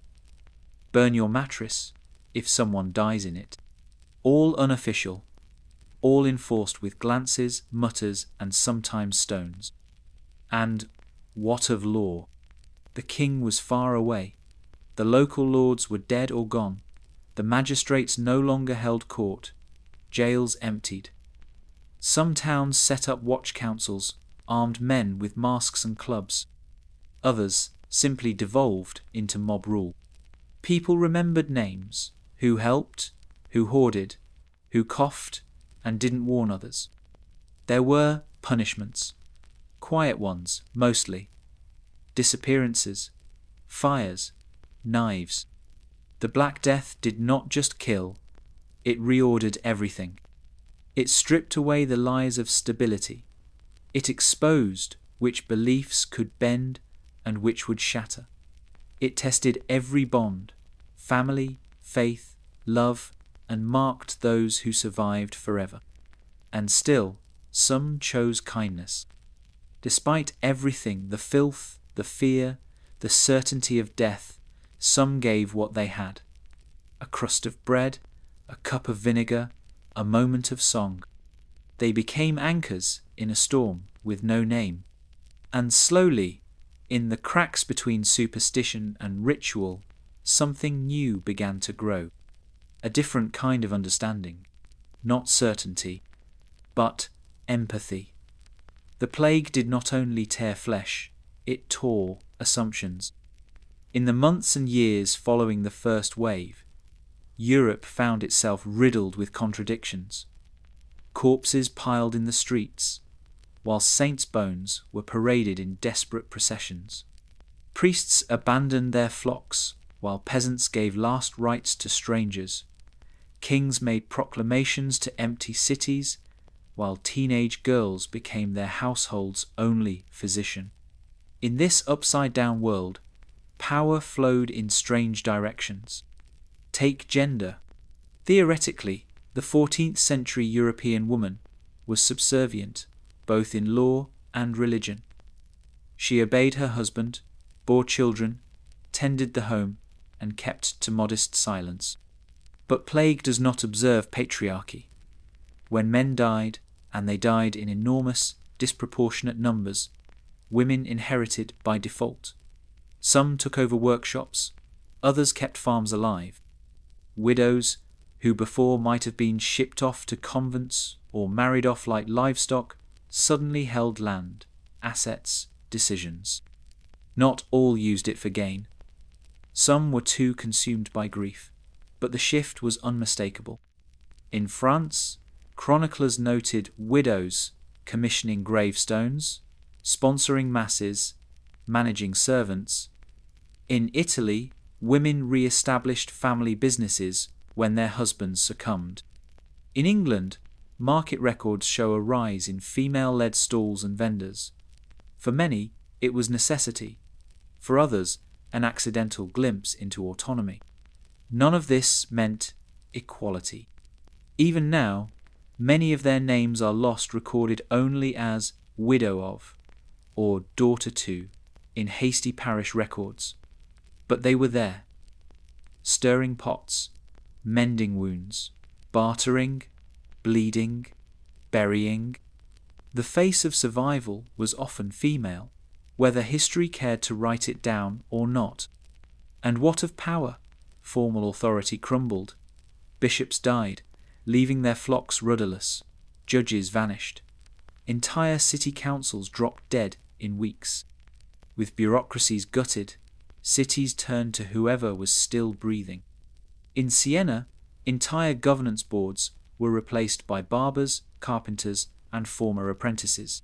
Burn your mattress if someone dies in it. All unofficial, all enforced with glances, mutters, and sometimes stones. And what of law? The king was far away. The local lords were dead or gone. The magistrates no longer held court. Jails emptied. Some towns set up watch councils, armed men with masks and clubs. Others simply devolved into mob rule. People remembered names, who helped, who hoarded, who coughed and didn't warn others. There were punishments, quiet ones mostly, disappearances, fires, knives. The Black Death did not just kill, it reordered everything. It stripped away the lies of stability. It exposed which beliefs could bend and which would shatter. It tested every bond, family, faith, love, and marked those who survived forever. And still, some chose kindness. Despite everything, the filth, the fear, the certainty of death, some gave what they had. A crust of bread, a cup of vinegar, a moment of song. They became anchors in a storm with no name. And slowly, in the cracks between superstition and ritual, something new began to grow. A different kind of understanding. Not certainty, but empathy. The plague did not only tear flesh, it tore assumptions. In the months and years following the first wave, Europe found itself riddled with contradictions. Corpses piled in the streets, while saints' bones were paraded in desperate processions. Priests abandoned their flocks, while peasants gave last rites to strangers. Kings made proclamations to empty cities, while teenage girls became their household's only physician. In this upside-down world, power flowed in strange directions. Take gender. Theoretically, the 14th century European woman was subservient, both in law and religion. She obeyed her husband, bore children, tended the home, and kept to modest silence. But plague does not observe patriarchy. When men died, and they died in enormous, disproportionate numbers, women inherited by default. Some took over workshops, others kept farms alive. Widows, who before might have been shipped off to convents or married off like livestock, suddenly held land, assets, decisions. Not all used it for gain. Some were too consumed by grief, but the shift was unmistakable. In France, chroniclers noted widows commissioning gravestones, sponsoring masses, managing servants. In Italy, women re-established family businesses when their husbands succumbed. In England, market records show a rise in female-led stalls and vendors. For many, it was necessity. For others, an accidental glimpse into autonomy. None of this meant equality. Even now, many of their names are lost, recorded only as widow of or daughter to in hasty parish records. But they were there. stirring pots, mending wounds, bartering, bleeding, burying. The face of survival was often female, whether history cared to write it down or not. And what of power? Formal authority crumbled. Bishops died, leaving their flocks rudderless. Judges vanished. Entire city councils dropped dead in weeks. With bureaucracies gutted, cities turned to whoever was still breathing. In Siena, entire governance boards were replaced by barbers, carpenters, and former apprentices.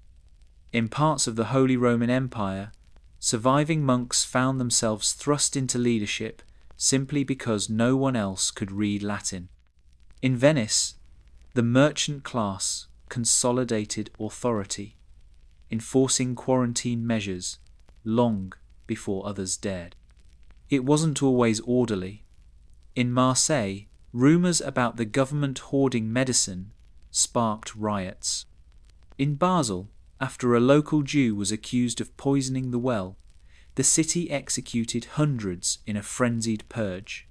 In parts of the Holy Roman Empire, surviving monks found themselves thrust into leadership simply because no one else could read Latin. In Venice, the merchant class consolidated authority, enforcing quarantine measures long before others dared. It wasn't always orderly. In Marseille, rumours about the government hoarding medicine sparked riots. In Basel, after a local Jew was accused of poisoning the well, the city executed hundreds in a frenzied purge.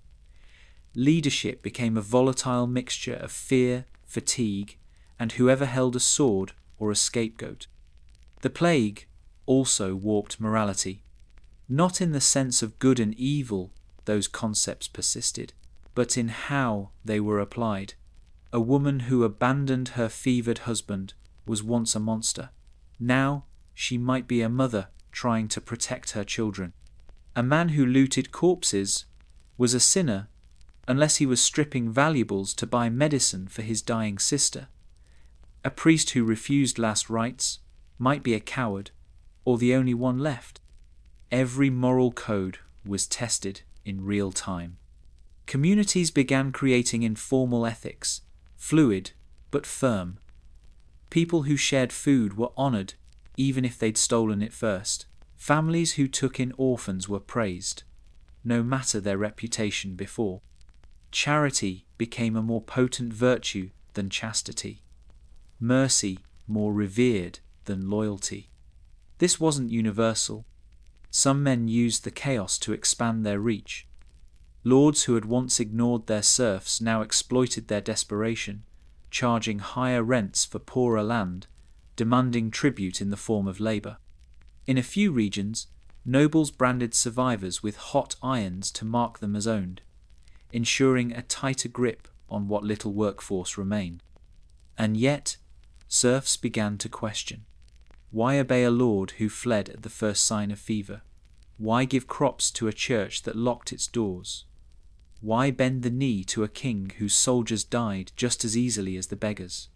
Leadership became a volatile mixture of fear, fatigue, and whoever held a sword or a scapegoat. The plague also warped morality. Not in the sense of good and evil those concepts persisted, but in how they were applied. A woman who abandoned her fevered husband was once a monster. Now she might be a mother trying to protect her children. A man who looted corpses was a sinner unless he was stripping valuables to buy medicine for his dying sister. A priest who refused last rites might be a coward or the only one left. Every moral code was tested in real time. Communities began creating informal ethics, fluid but firm. People who shared food were honored even if they'd stolen it first. Families who took in orphans were praised, no matter their reputation before. Charity became a more potent virtue than chastity. Mercy more revered than loyalty. This wasn't universal. Some men used the chaos to expand their reach. Lords who had once ignored their serfs now exploited their desperation, charging higher rents for poorer land, demanding tribute in the form of labor. In a few regions, nobles branded survivors with hot irons to mark them as owned, ensuring a tighter grip on what little workforce remained. And yet, serfs began to question. Why obey a lord who fled at the first sign of fever? Why give crops to a church that locked its doors? Why bend the knee to a king whose soldiers died just as easily as the beggars?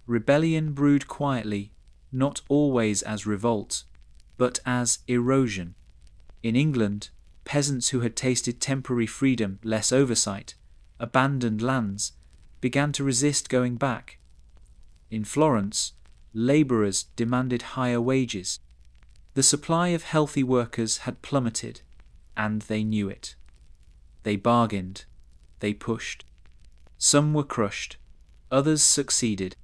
Rebellion brewed quietly, not always as revolt, but as erosion. In England, peasants who had tasted temporary freedom, less oversight, abandoned lands, began to resist going back. In Florence, labourers demanded higher wages. The supply of healthy workers had plummeted, and they knew it. They bargained, they pushed. Some were crushed, others succeeded.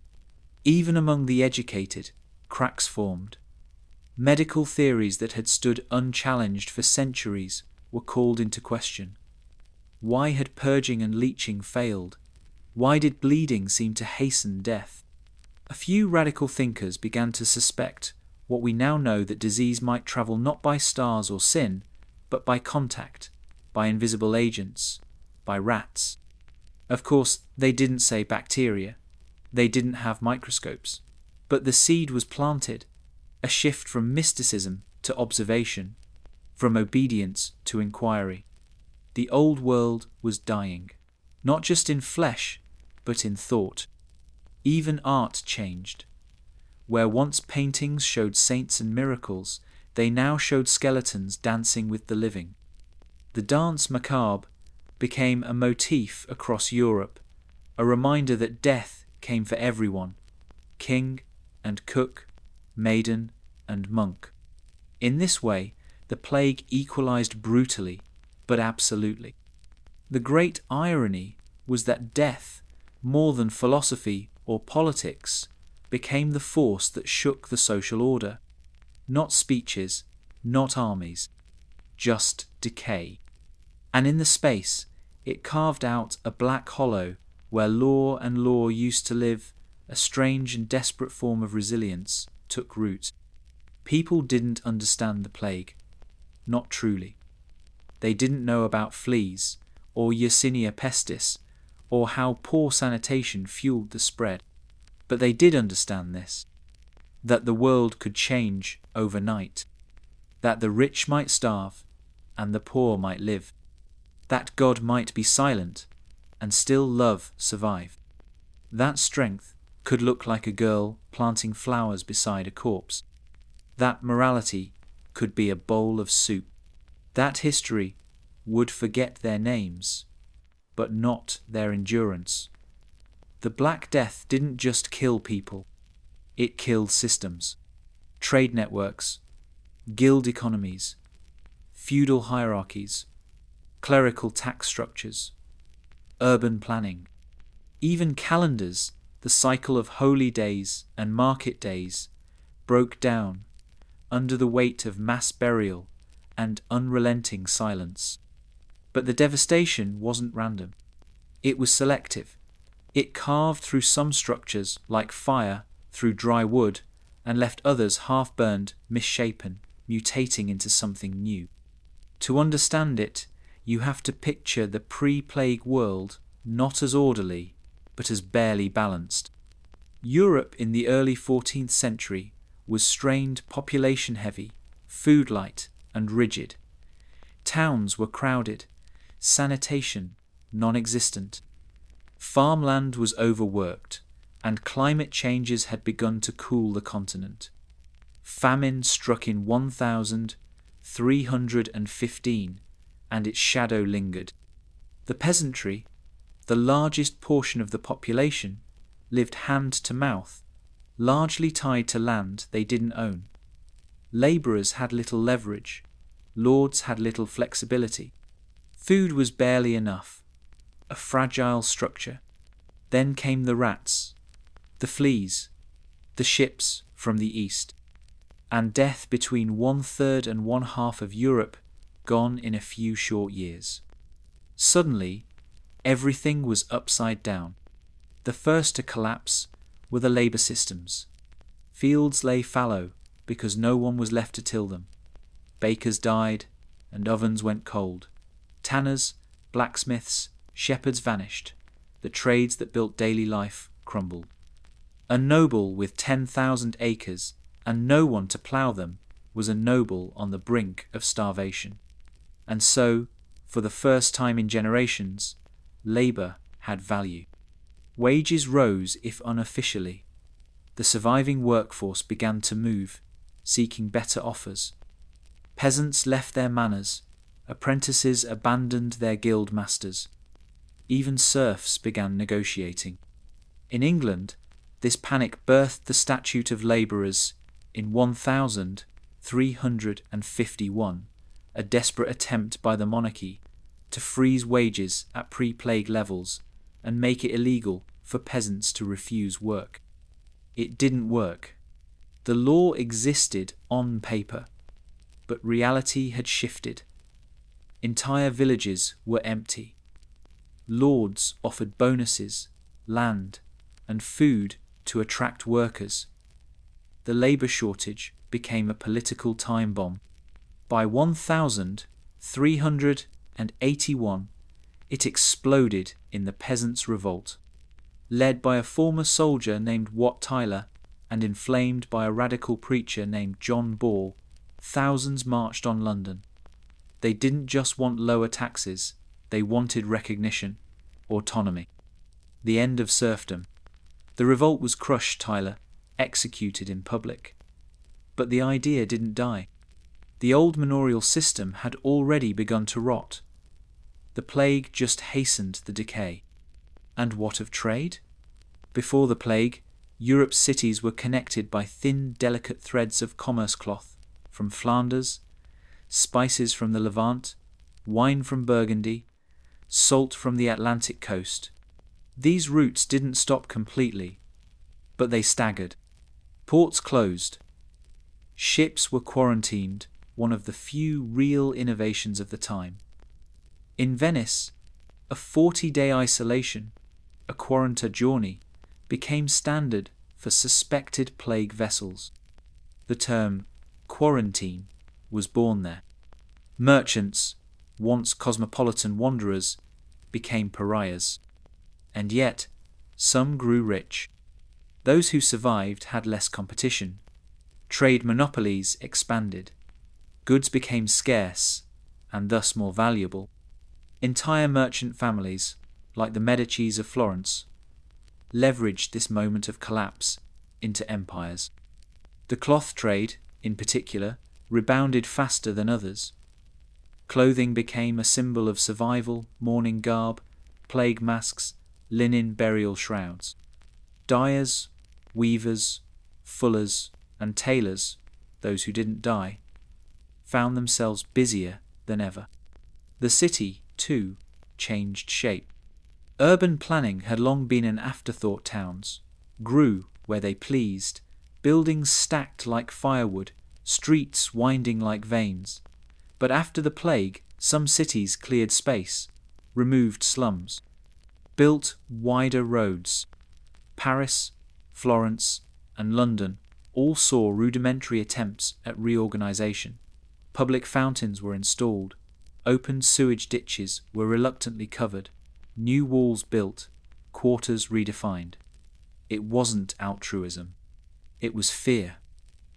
Even among the educated, cracks formed. Medical theories that had stood unchallenged for centuries were called into question. Why had purging and leeching failed? Why did bleeding seem to hasten death? A few radical thinkers began to suspect what we now know, that disease might travel not by stars or sin, but by contact, by invisible agents, by rats. Of course, they didn't say bacteria. They didn't have microscopes. But the seed was planted, a shift from mysticism to observation, from obedience to inquiry. The old world was dying, not just in flesh, but in thought. Even art changed. Where once paintings showed saints and miracles, they now showed skeletons dancing with the living. The dance macabre became a motif across Europe, a reminder that death came for everyone, king and cook, maiden and monk. In this way, the plague equalized brutally, but absolutely. The great irony was that death, more than philosophy or politics, became the force that shook the social order. Not speeches, not armies, just decay. And in the space, It carved out a black hollow where law and law used to live. A strange and desperate form of resilience took root. People didn't understand the plague. Not truly. They didn't know about fleas, or Yersinia pestis, or how poor sanitation fueled the spread. But they did understand this, that the world could change overnight, that the rich might starve and the poor might live, that God might be silent and still love survive. That strength could look like a girl planting flowers beside a corpse. That morality could be a bowl of soup. That history would forget their names, but not their endurance. The Black Death didn't just kill people, it killed systems, trade networks, guild economies, feudal hierarchies, clerical tax structures, urban planning, even calendars. The cycle of holy days and market days broke down under the weight of mass burial and unrelenting silence. But the devastation wasn't random. It was selective. It carved through some structures like fire through dry wood and left others half-burned, misshapen, mutating into something new. To understand it, you have to picture the pre-plague world not as orderly, but as barely balanced. Europe in the early 14th century was strained, population-heavy, food-light, and rigid. Towns were crowded, sanitation non-existent. Farmland was overworked, and climate changes had begun to cool the continent. Famine struck in 1315, and its shadow lingered. The peasantry, the largest portion of the population, lived hand to mouth, largely tied to land they didn't own. Labourers had little leverage, lords had little flexibility. Food was barely enough, a fragile structure. Then came the rats, the fleas, the ships from the east, and death between 1/3 and 1/2 of Europe gone in a few short years. Suddenly, everything was upside down. The first to collapse were the labour systems. Fields lay fallow because no one was left to till them. Bakers died and ovens went cold. Tanners, blacksmiths, shepherds vanished. The trades that built daily life crumbled. A noble with 10,000 acres and no one to plough them was a noble on the brink of starvation. And so, for the first time in generations, labour had value. Wages rose if unofficially. The surviving workforce began to move, seeking better offers. Peasants left their manors, apprentices abandoned their guild masters. Even serfs began negotiating. In England, this panic birthed the Statute of Labourers in 1351, a desperate attempt by the monarchy to freeze wages at pre-plague levels and make it illegal for peasants to refuse work. It didn't work. The law existed on paper, but reality had shifted. Entire villages were empty. Lords offered bonuses, land, and food to attract workers. The labour shortage became a political time bomb. By 1381, it exploded in the Peasants' Revolt. Led by a former soldier named Wat Tyler and inflamed by a radical preacher named John Ball, thousands marched on London. They didn't just want lower taxes, they wanted recognition, autonomy, the end of serfdom. The revolt was crushed, Tyler, executed in public. But the idea didn't die. The old manorial system had already begun to rot. The plague just hastened the decay. And what of trade? Before the plague, Europe's cities were connected by thin, delicate threads of commerce cloth from Flanders, spices from the Levant, wine from Burgundy, salt from the Atlantic coast. These routes didn't stop completely, but they staggered. Ports closed. Ships were quarantined, one of the few real innovations of the time. In Venice, A 40-day isolation, a quaranta journey, became standard for suspected plague vessels. The term quarantine was born there. Merchants, once cosmopolitan wanderers, became pariahs. And yet, some grew rich. Those who survived had less competition. Trade monopolies expanded. Goods became scarce, and thus more valuable. Entire merchant families, like the Medicis of Florence, leveraged this moment of collapse into empires. The cloth trade, in particular, rebounded faster than others. Clothing became a symbol of survival, mourning garb, plague masks, linen burial shrouds. Dyers, weavers, fullers, and tailors, those who didn't die, found themselves busier than ever. The city, too, changed shape. Urban planning had long been an afterthought. Towns grew where they pleased, buildings stacked like firewood, streets winding like veins. But after the plague, some cities cleared space, removed slums, built wider roads. Paris, Florence, and London all saw rudimentary attempts at reorganization. Public fountains were installed, open sewage ditches were reluctantly covered, new walls built, quarters redefined. It wasn't altruism. It was fear.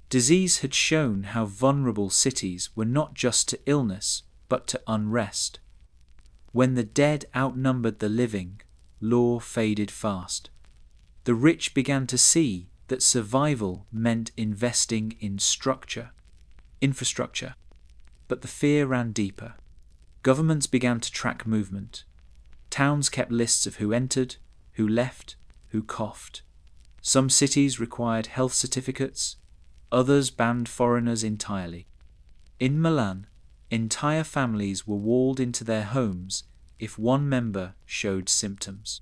Disease had shown how vulnerable cities were not just to illness, but to unrest. When the dead outnumbered the living, law faded fast. The rich began to see that survival meant investing in infrastructure. But the fear ran deeper. Governments began to track movement. Towns kept lists of who entered, who left, who coughed. Some cities required health certificates, others banned foreigners entirely. In Milan, entire families were walled into their homes if one member showed symptoms.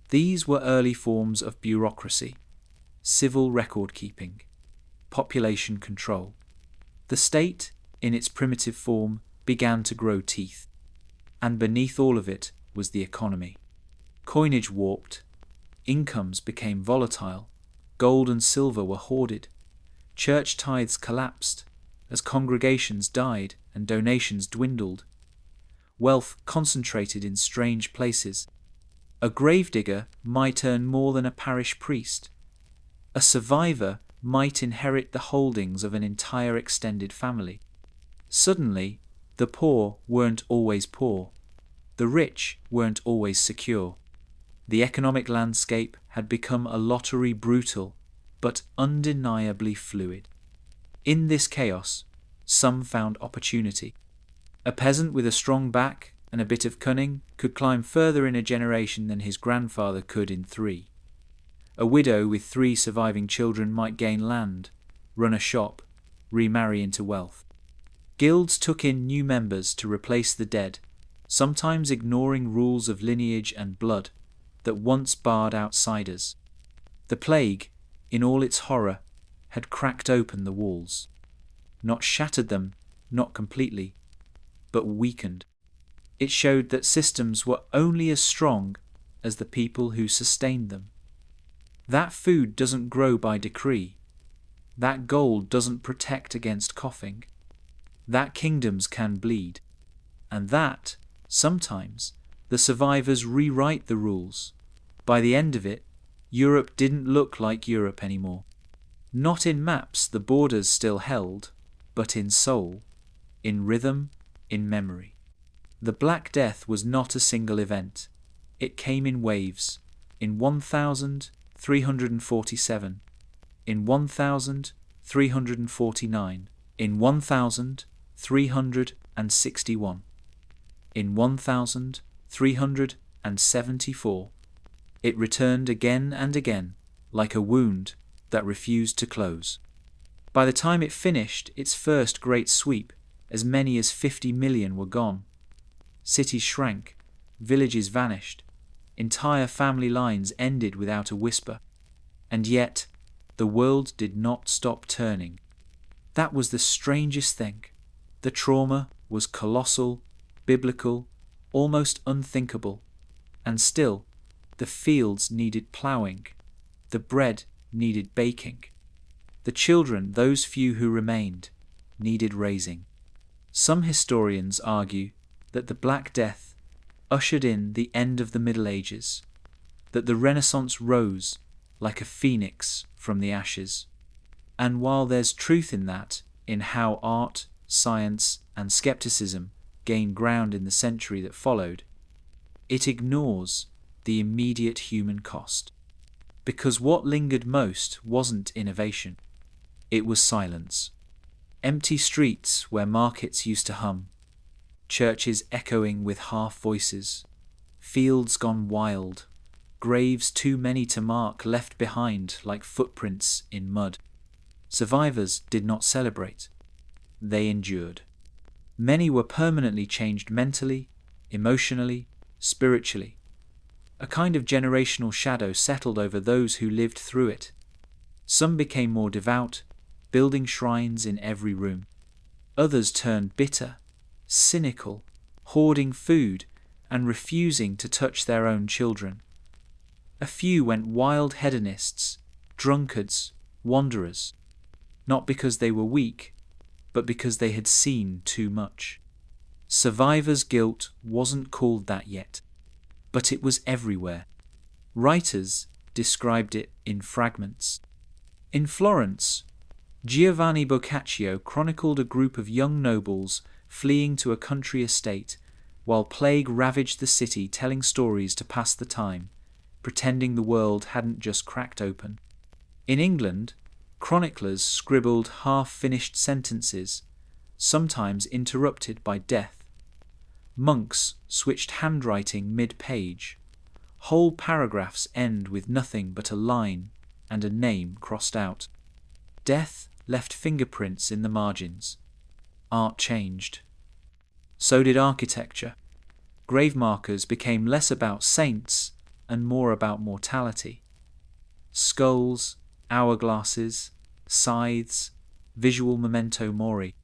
These were early forms of bureaucracy, civil record-keeping, population control. The state, in its primitive form, began to grow teeth. And beneath all of it was the economy. Coinage warped, incomes became volatile, gold and silver were hoarded, church tithes collapsed as congregations died and donations dwindled. Wealth concentrated in strange places. A gravedigger might earn more than a parish priest. A survivor might inherit the holdings of an entire extended family. Suddenly, the poor weren't always poor. The rich weren't always secure. The economic landscape had become a lottery, brutal, but undeniably fluid. In this chaos, some found opportunity. A peasant with a strong back and a bit of cunning could climb further in a generation than his grandfather could in 3. A widow with 3 surviving children might gain land, run a shop, remarry into wealth. Guilds took in new members to replace the dead, sometimes ignoring rules of lineage and blood that once barred outsiders. The plague, in all its horror, had cracked open the walls. Not shattered them, not completely, but weakened. It showed that systems were only as strong as the people who sustained them. That food doesn't grow by decree. That gold doesn't protect against coughing. That kingdoms can bleed. And that, sometimes, the survivors rewrite the rules. By the end of it, Europe didn't look like Europe anymore. Not in maps the borders still held, but in soul, in rhythm, in memory. The Black Death was not a single event. It came in waves, in 1347, in 1349, in 1361, in 1374. It returned again and again, like a wound that refused to close. By the time it finished its first great sweep, as many as 50 million were gone. Cities shrank, villages vanished, entire family lines ended without a whisper. And yet, the world did not stop turning. That was the strangest thing. The trauma was colossal, biblical, almost unthinkable, and still, the fields needed ploughing, the bread needed baking. The children, those few who remained, needed raising. Some historians argue that the Black Death ushered in the end of the Middle Ages, that the Renaissance rose like a phoenix from the ashes. And while there's truth in that, in how art, science, and skepticism gained ground in the century that followed, it ignores the immediate human cost. Because what lingered most wasn't innovation, it was silence. Empty streets where markets used to hum, churches echoing with half voices, fields gone wild, graves too many to mark left behind like footprints in mud. Survivors did not celebrate. They endured. Many were permanently changed mentally, emotionally, spiritually. A kind of generational shadow settled over those who lived through it. Some became more devout, building shrines in every room. Others turned bitter, cynical, hoarding food and refusing to touch their own children. A few went wild hedonists, drunkards, wanderers, not because they were weak, but because they had seen too much. Survivor's guilt wasn't called that yet, but it was everywhere. Writers described it in fragments. In Florence, Giovanni Boccaccio chronicled a group of young nobles fleeing to a country estate while plague ravaged the city, telling stories to pass the time, pretending the world hadn't just cracked open. In England, chroniclers scribbled half-finished sentences, sometimes interrupted by death. Monks switched handwriting mid-page. Whole paragraphs end with nothing but a line and a name crossed out. Death left fingerprints in the margins. Art changed. So did architecture. Grave markers became less about saints and more about mortality. Skulls, hourglasses, scythes, visual memento mori.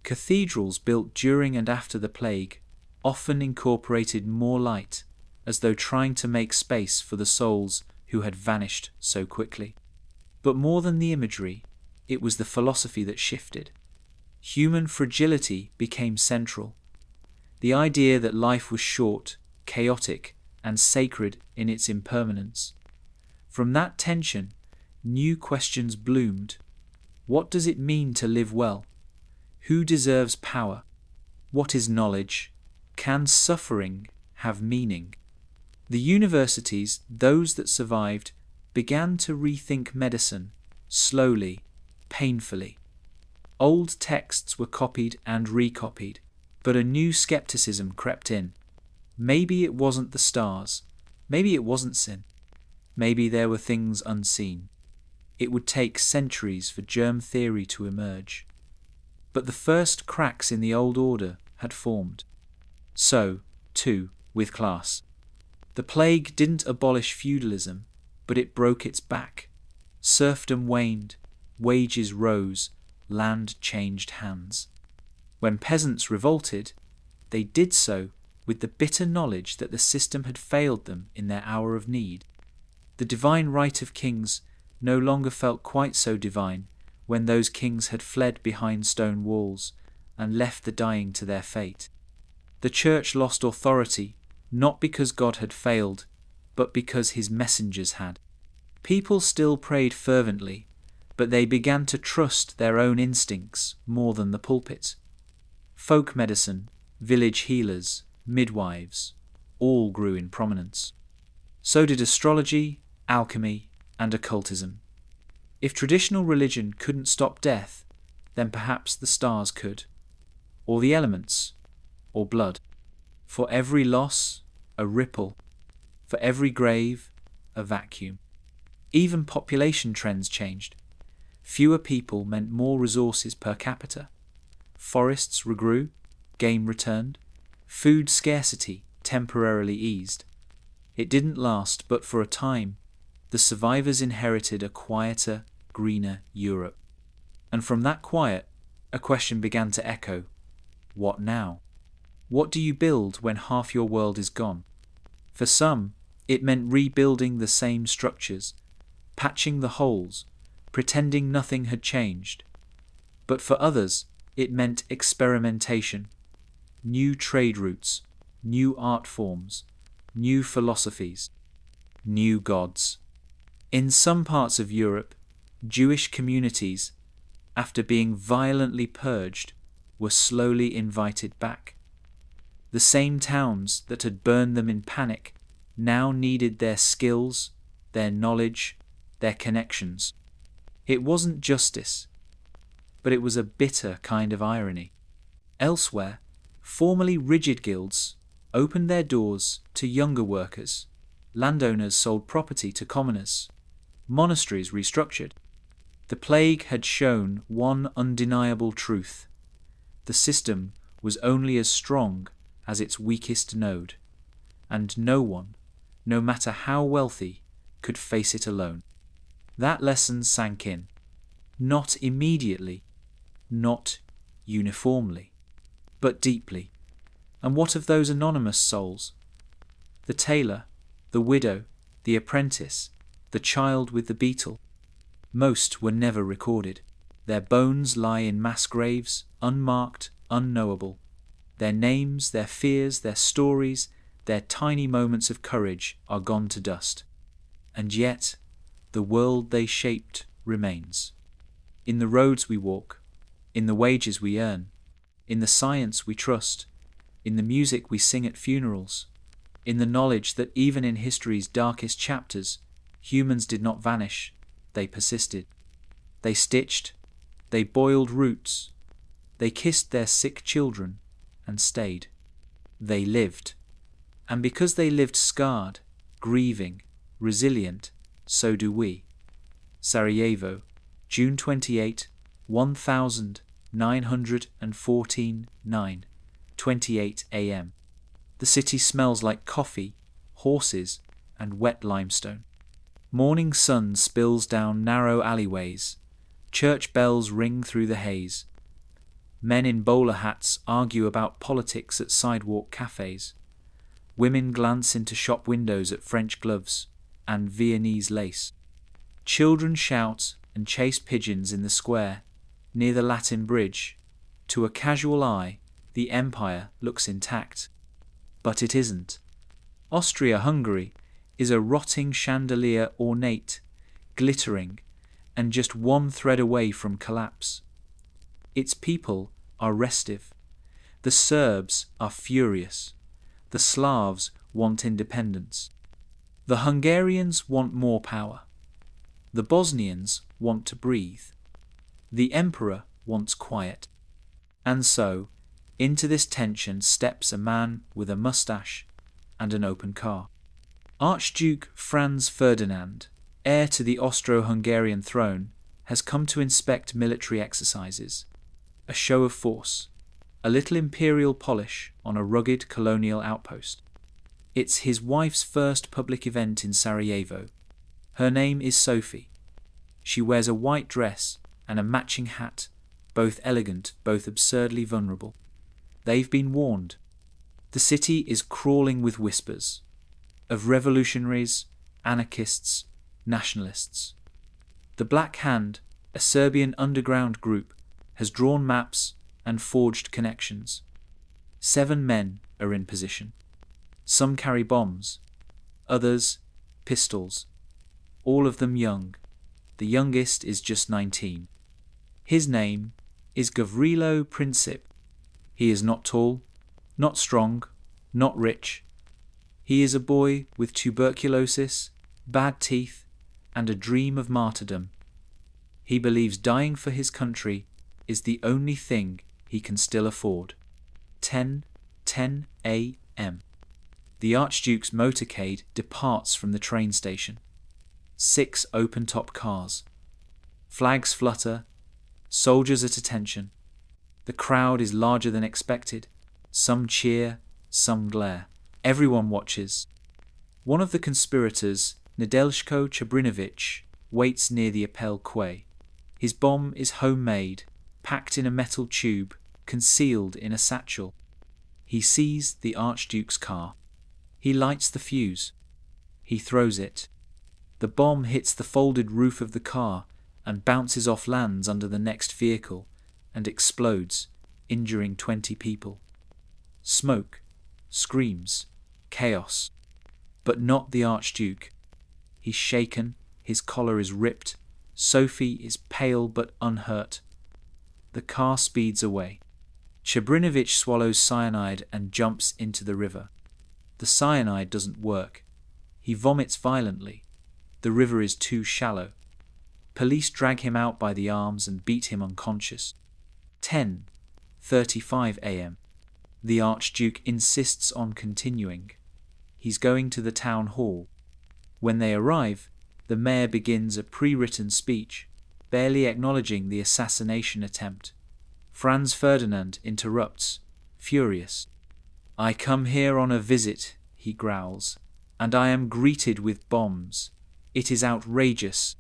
Cathedrals built during and after the plague often incorporated more light, as though trying to make space for the souls who had vanished so quickly. But more than the imagery, it was the philosophy that shifted. Human fragility became central. The idea that life was short, chaotic, and sacred in its impermanence. From that tension, new questions bloomed. What does it mean to live well? Who deserves power? What is knowledge? Can suffering have meaning? The universities, those that survived, began to rethink medicine, slowly, painfully. Old texts were copied and recopied, but a new skepticism crept in. Maybe it wasn't the stars. Maybe it wasn't sin. Maybe there were things unseen. It would take centuries for germ theory to emerge. But the first cracks in the old order had formed. So, too, with class. The plague didn't abolish feudalism, but it broke its back. Serfdom waned, wages rose, land changed hands. When peasants revolted, they did so with the bitter knowledge that the system had failed them in their hour of need. The divine right of kings no longer felt quite so divine when those kings had fled behind stone walls and left the dying to their fate. The church lost authority, not because God had failed, but because his messengers had. People still prayed fervently, but they began to trust their own instincts more than the pulpit. Folk medicine, village healers, midwives, all grew in prominence. So did astrology, alchemy, and occultism. If traditional religion couldn't stop death, then perhaps the stars could, or the elements, or blood. For every loss, a ripple. For every grave, a vacuum. Even population trends changed. Fewer people meant more resources per capita. Forests regrew, game returned, food scarcity temporarily eased. It didn't last, but for a time, the survivors inherited a quieter, greener Europe. And from that quiet, a question began to echo. What now? What do you build when half your world is gone? For some, it meant rebuilding the same structures, patching the holes, pretending nothing had changed. But for others, it meant experimentation, new trade routes, new art forms, new philosophies, new gods. In some parts of Europe, Jewish communities, after being violently purged, were slowly invited back. The same towns that had burned them in panic now needed their skills, their knowledge, their connections. It wasn't justice, but it was a bitter kind of irony. Elsewhere, formerly rigid guilds opened their doors to younger workers. Landowners sold property to commoners. Monasteries restructured. The plague had shown one undeniable truth. The system was only as strong as its weakest node, and no one, no matter how wealthy, could face it alone. That lesson sank in. Not immediately, not uniformly, but deeply. And what of those anonymous souls? The tailor, the widow, the apprentice, the child with the beetle. Most were never recorded. Their bones lie in mass graves, unmarked, unknowable. Their names, their fears, their stories, their tiny moments of courage are gone to dust. And yet, the world they shaped remains. In the roads we walk, in the wages we earn, in the science we trust, in the music we sing at funerals, in the knowledge that even in history's darkest chapters, humans did not vanish, they persisted. They stitched, they boiled roots, they kissed their sick children and stayed. They lived. And because they lived scarred, grieving, resilient, so do we. Sarajevo, June 28, 1914, 9:28 a.m. The city smells like coffee, horses, and wet limestone. Morning sun spills down narrow alleyways. Church bells ring through the haze. Men in bowler hats argue about politics at sidewalk cafes. Women glance into shop windows at French gloves and Viennese lace. Children shout and chase pigeons in the square near the Latin Bridge. To a casual eye, the empire looks intact. But it isn't. Austria-Hungary is a rotting chandelier, ornate, glittering, and just one thread away from collapse. Its people are restive. The Serbs are furious. The Slavs want independence. The Hungarians want more power. The Bosnians want to breathe. The emperor wants quiet. And so, into this tension steps a man with a mustache and an open car. Archduke Franz Ferdinand, heir to the Austro-Hungarian throne, has come to inspect military exercises. A show of force, a little imperial polish on a rugged colonial outpost. It's his wife's first public event in Sarajevo. Her name is Sophie. She wears a white dress and a matching hat, both elegant, both absurdly vulnerable. They've been warned. The city is crawling with whispers of revolutionaries, anarchists, nationalists. The Black Hand, a Serbian underground group, has drawn maps and forged connections. 7 men are in position. Some carry bombs, others pistols, all of them young. The youngest is just 19. His name is Gavrilo Princip. He is not tall, not strong, not rich. He is a boy with tuberculosis, bad teeth, and a dream of martyrdom. He believes dying for his country is the only thing he can still afford. 10:10 a.m. The Archduke's motorcade departs from the train station. 6 open-top cars. Flags flutter, soldiers at attention. The crowd is larger than expected. Some cheer, some glare. Everyone watches. One of the conspirators, Nedeljko Chabrinovich, waits near the Appel quay. His bomb is homemade, packed in a metal tube, concealed in a satchel. He sees the Archduke's car. He lights the fuse. He throws it. The bomb hits the folded roof of the car and bounces off, lands under the next vehicle, and explodes, injuring 20 people. Smoke, screams, chaos. But not the Archduke. He's shaken, his collar is ripped. Sophie is pale but unhurt. The car speeds away. Chebrinovich swallows cyanide and jumps into the river. The cyanide doesn't work. He vomits violently. The river is too shallow. Police drag him out by the arms and beat him unconscious. 10:35 a.m. The Archduke insists on continuing. He's going to the town hall. When they arrive, the mayor begins a pre-written speech, barely acknowledging the assassination attempt. Franz Ferdinand interrupts, furious. "I come here on a visit," he growls, "and I am greeted with bombs. It is outrageous."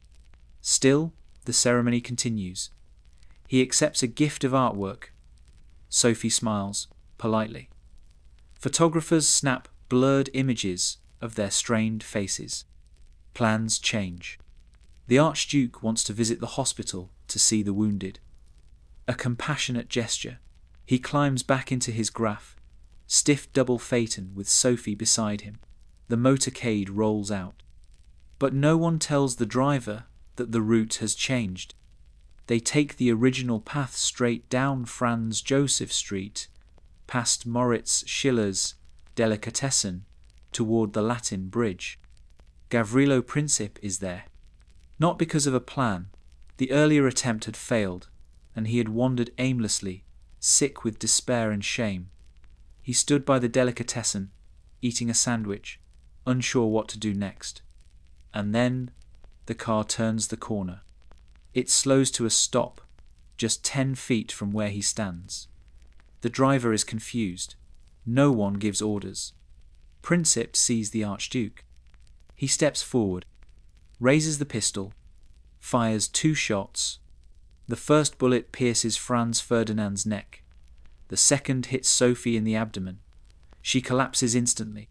Still, the ceremony continues. He accepts a gift of artwork. Sophie smiles, politely. Photographers snap blurred images of their strained faces. Plans change. The Archduke wants to visit the hospital to see the wounded. A compassionate gesture. He climbs back into his Graf, stiff double phaeton with Sophie beside him. The motorcade rolls out. But no one tells the driver that the route has changed. They take the original path straight down Franz Joseph Street, past Moritz Schiller's Delicatessen, toward the Latin Bridge. Gavrilo Princip is there. Not because of a plan. The earlier attempt had failed, and he had wandered aimlessly, sick with despair and shame. He stood by the Delicatessen, eating a sandwich, unsure what to do next. And then the car turns the corner. It slows to a stop, just 10 feet from where he stands. The driver is confused. No one gives orders. Princip sees the Archduke. He steps forward, raises the pistol, fires 2 shots. The first bullet pierces Franz Ferdinand's neck. The second hits Sophie in the abdomen. She collapses instantly.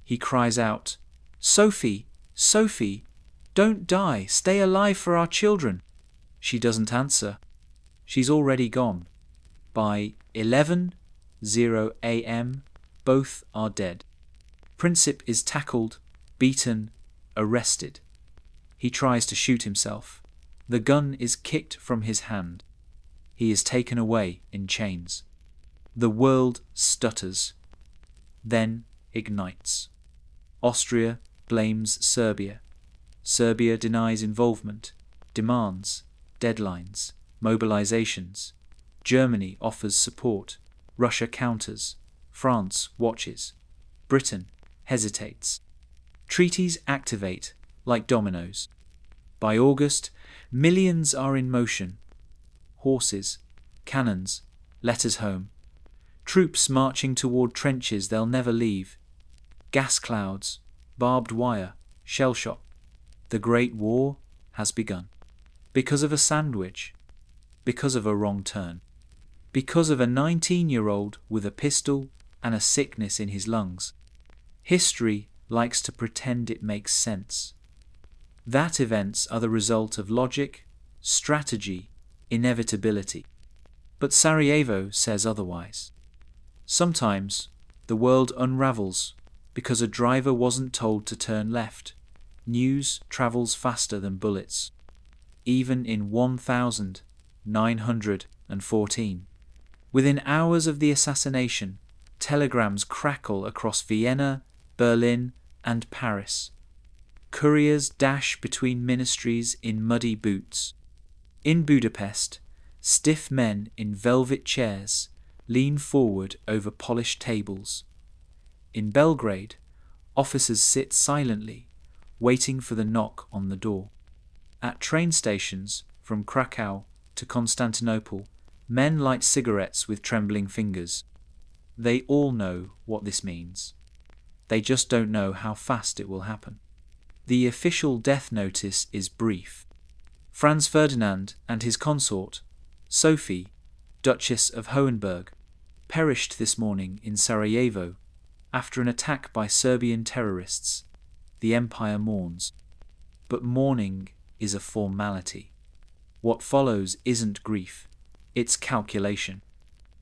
He cries out, "Sophie! Sophie! Don't die! Stay alive for our children!" She doesn't answer. She's already gone. By 11:00 a.m., both are dead. Princip is tackled, beaten, arrested. He tries to shoot himself. The gun is kicked from his hand. He is taken away in chains. The world stutters, then ignites. Austria blames Serbia. Serbia denies involvement, demands, deadlines, mobilizations. Germany offers support. Russia counters. France watches. Britain hesitates. Treaties activate like dominoes. By August, millions are in motion. Horses, cannons, letters home. Troops marching toward trenches they'll never leave. Gas clouds, barbed wire, shell shock. The Great War has begun. Because of a sandwich. Because of a wrong turn. Because of a 19-year-old with a pistol and a sickness in his lungs. History likes to pretend it makes sense. That events are the result of logic, strategy, inevitability. But Sarajevo says otherwise. Sometimes the world unravels because a driver wasn't told to turn left. News travels faster than bullets. Even in 1914. Within hours of the assassination, telegrams crackle across Vienna, Berlin, and Paris. Couriers dash between ministries in muddy boots. In Budapest, stiff men in velvet chairs lean forward over polished tables. In Belgrade, officers sit silently, waiting for the knock on the door. At train stations, from Krakow to Constantinople, men light cigarettes with trembling fingers. They all know what this means. They just don't know how fast it will happen. The official death notice is brief. Franz Ferdinand and his consort, Sophie, Duchess of Hohenberg, perished this morning in Sarajevo after an attack by Serbian terrorists. The empire mourns. But mourning is a formality. What follows isn't grief, it's calculation.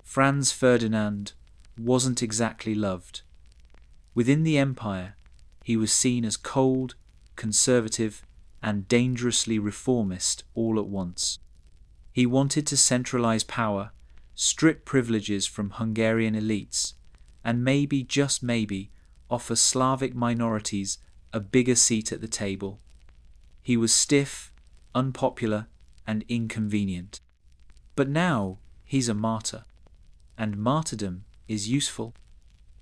Franz Ferdinand wasn't exactly loved. Within the empire, he was seen as cold, conservative, and dangerously reformist all at once. He wanted to centralize power, strip privileges from Hungarian elites, and maybe, just maybe, offer Slavic minorities a bigger seat at the table. He was stiff, unpopular, and inconvenient. But now he's a martyr, and martyrdom is useful.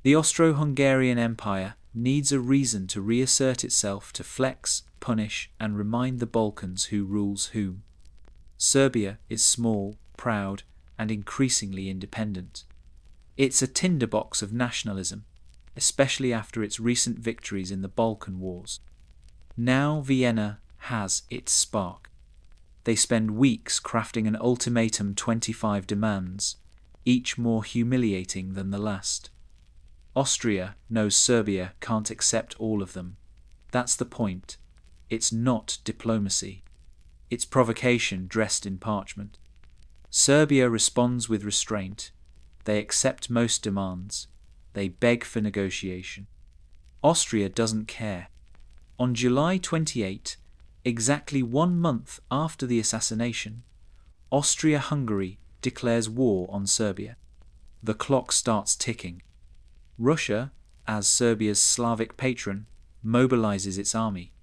The Austro-Hungarian Empire needs a reason to reassert itself to flex, punish, and remind the Balkans who rules whom. Serbia is small, proud, and increasingly independent. It's a tinderbox of nationalism, especially after its recent victories in the Balkan Wars. Now Vienna has its spark. They spend weeks crafting an ultimatum 25 demands, each more humiliating than the last. Austria knows Serbia can't accept all of them. That's the point. It's not diplomacy. It's provocation dressed in parchment. Serbia responds with restraint. They accept most demands. They beg for negotiation. Austria doesn't care. On July 28, exactly 1 month after the assassination, Austria-Hungary declares war on Serbia. The clock starts ticking. Russia, as Serbia's Slavic patron, mobilizes its army.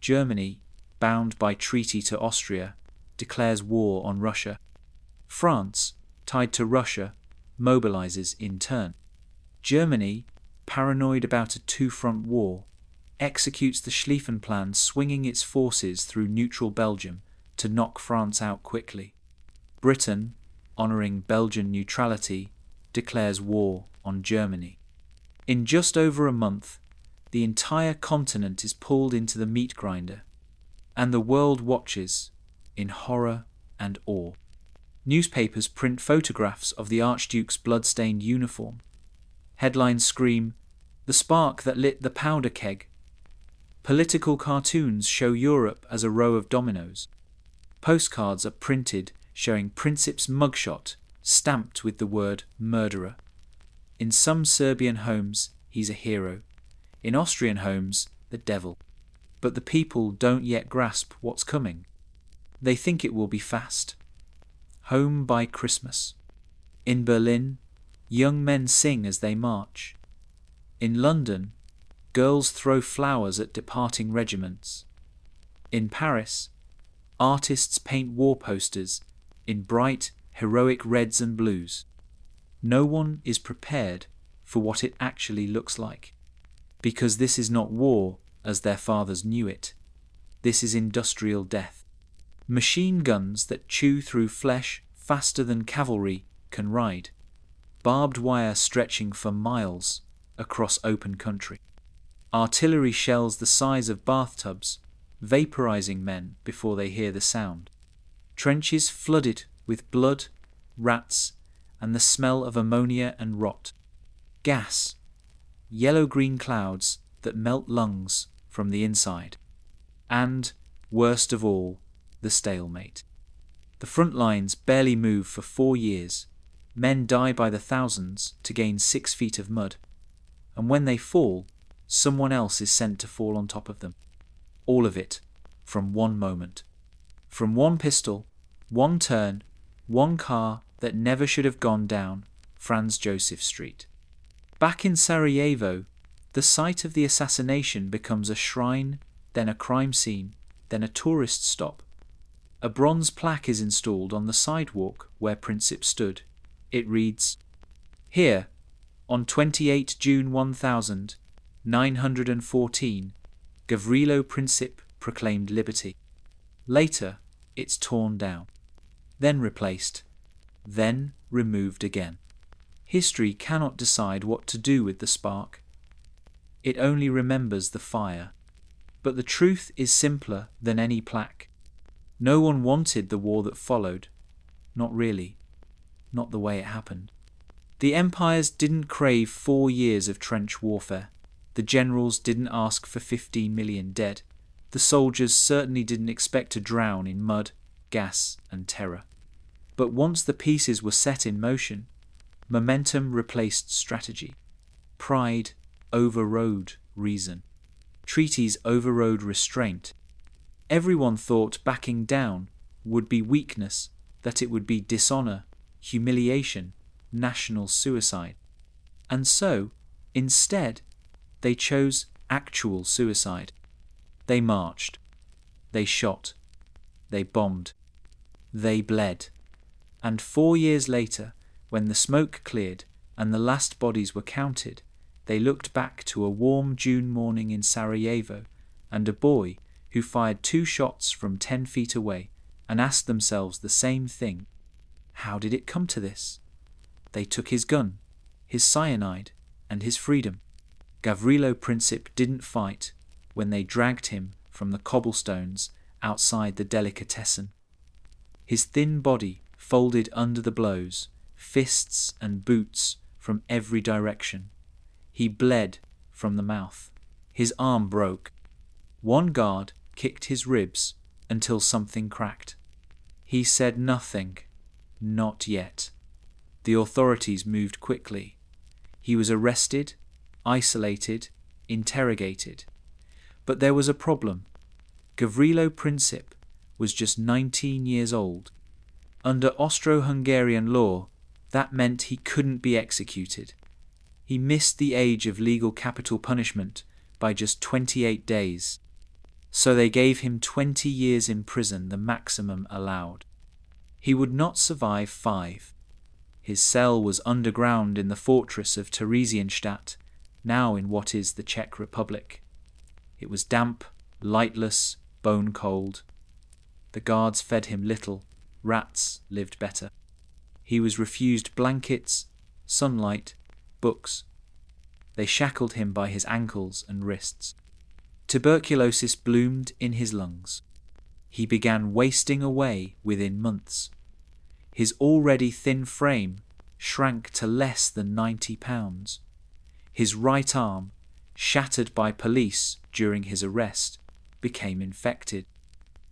Germany, bound by treaty to Austria, declares war on Russia. France, tied to Russia, mobilizes in turn. Germany, paranoid about a two-front war, executes the Schlieffen Plan, swinging its forces through neutral Belgium to knock France out quickly. Britain, honouring Belgian neutrality, declares war on Germany. In just over a month, the entire continent is pulled into the meat grinder, and the world watches in horror and awe. Newspapers print photographs of the Archduke's blood-stained uniform. Headlines scream, "The spark that lit the powder keg." Political cartoons show Europe as a row of dominoes. Postcards are printed showing Princip's mugshot stamped with the word murderer. In some Serbian homes, he's a hero. In Austrian homes, the devil. But the people don't yet grasp what's coming. They think it will be fast. Home by Christmas. In Berlin, young men sing as they march. In London, girls throw flowers at departing regiments. In Paris, artists paint war posters in bright, heroic reds and blues. No one is prepared for what it actually looks like, because this is not war as their fathers knew it. This is industrial death. Machine guns that chew through flesh faster than cavalry can ride. Barbed wire stretching for miles across open country. Artillery shells the size of bathtubs, vaporizing men before they hear the sound. Trenches flooded with blood, rats, and the smell of ammonia and rot. Gas, yellow-green clouds that melt lungs from the inside. And, worst of all, the stalemate. The front lines barely move for 4 years. Men die by the thousands to gain 6 feet of mud. And when they fall, someone else is sent to fall on top of them. All of it from one moment. From one pistol, one turn, one car that never should have gone down Franz Joseph Street. Back in Sarajevo, the site of the assassination becomes a shrine, then a crime scene, then a tourist stop. A bronze plaque is installed on the sidewalk where Princip stood. It reads, "Here, on 28 June 1914, Gavrilo Princip proclaimed liberty." Later, it's torn down, then replaced, then removed again. History cannot decide what to do with the spark. It only remembers the fire. But the truth is simpler than any plaque. No one wanted the war that followed. Not really. Not the way it happened. The empires didn't crave 4 years of trench warfare. The generals didn't ask for 15 million dead. The soldiers certainly didn't expect to drown in mud, gas, and terror. But once the pieces were set in motion, momentum replaced strategy. Pride overrode reason. Treaties overrode restraint. Everyone thought backing down would be weakness, that it would be dishonor, humiliation, national suicide. And so, instead, they chose actual suicide. They marched. They shot. They bombed. They bled. And 4 years later, when the smoke cleared and the last bodies were counted, they looked back to a warm June morning in Sarajevo and a boy who fired 2 shots from 10 feet away and asked themselves the same thing. How did it come to this? They took his gun, his cyanide, and his freedom. Gavrilo Princip didn't fight when they dragged him from the cobblestones outside the delicatessen. His thin body folded under the blows, fists and boots from every direction. He bled from the mouth. His arm broke. One guard kicked his ribs until something cracked. He said nothing. Not yet. The authorities moved quickly. He was arrested, isolated, interrogated. But there was a problem. Gavrilo Princip was just 19 years old. Under Austro-Hungarian law, that meant he couldn't be executed. He missed the age of legal capital punishment by just 28 days. So they gave him 20 years in prison, the maximum allowed. He would not survive 5. His cell was underground in the fortress of Theresienstadt, now in what is the Czech Republic. It was damp, lightless, bone-cold. The guards fed him little. Rats lived better. He was refused blankets, sunlight, books. They shackled him by his ankles and wrists. Tuberculosis bloomed in his lungs. He began wasting away within months. His already thin frame shrank to less than 90 pounds. His right arm, shattered by police during his arrest, became infected.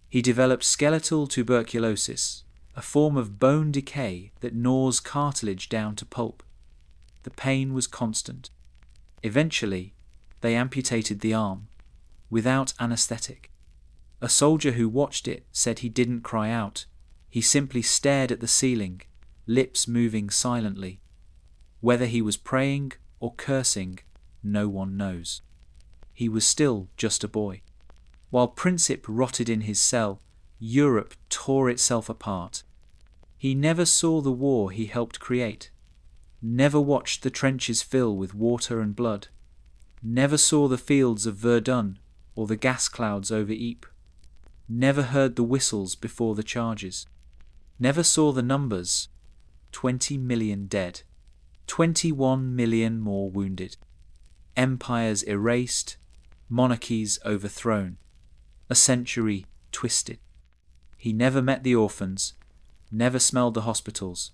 He developed skeletal tuberculosis, a form of bone decay that gnaws cartilage down to pulp. The pain was constant. Eventually, they amputated the arm, without anesthetic. A soldier who watched it said he didn't cry out. He simply stared at the ceiling, lips moving silently. Whether he was praying or cursing, no one knows. He was still just a boy. While Princip rotted in his cell, Europe tore itself apart. He never saw the war he helped create, never watched the trenches fill with water and blood, never saw the fields of Verdun or the gas clouds over Ypres, never heard the whistles before the charges, never saw the numbers, 20 million dead, 21 million more wounded, empires erased, monarchies overthrown, a century twisted. He never met the orphans, never smelled the hospitals,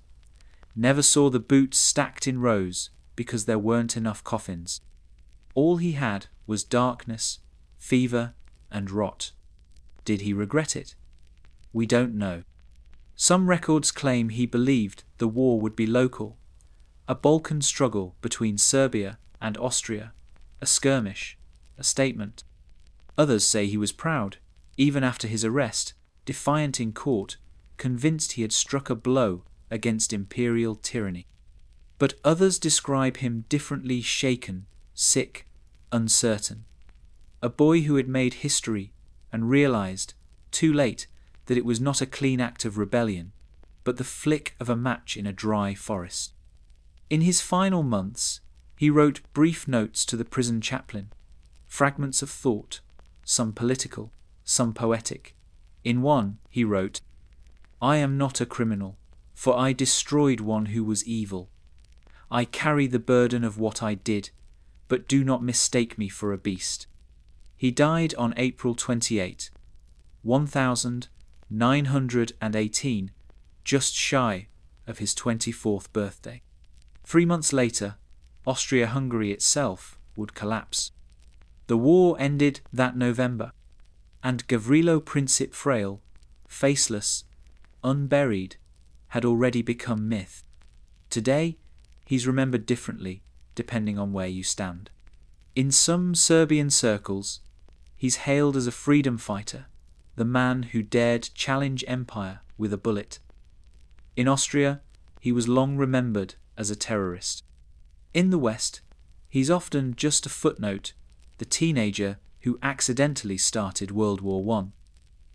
never saw the boots stacked in rows because there weren't enough coffins. All he had was darkness, fever, and rot. Did he regret it? We don't know. Some records claim he believed the war would be local, a Balkan struggle between Serbia and Austria, a skirmish, a statement. Others say he was proud, even after his arrest, defiant in court, convinced he had struck a blow against imperial tyranny. But others describe him differently, shaken, sick, uncertain. A boy who had made history and realized, too late, that it was not a clean act of rebellion, but the flick of a match in a dry forest. In his final months, he wrote brief notes to the prison chaplain, fragments of thought, some political, some poetic. In one, he wrote, "I am not a criminal, for I destroyed one who was evil. I carry the burden of what I did, but do not mistake me for a beast." He died on April 28, 1918, just shy of his 24th birthday. 3 months later, Austria-Hungary itself would collapse. The war ended that November, and Gavrilo Princip Frail, faceless, unburied, had already become myth. Today, he's remembered differently, depending on where you stand. In some Serbian circles, he's hailed as a freedom fighter, the man who dared challenge empire with a bullet. In Austria, he was long remembered as a terrorist. In the West, he's often just a footnote, the teenager who accidentally started World War I.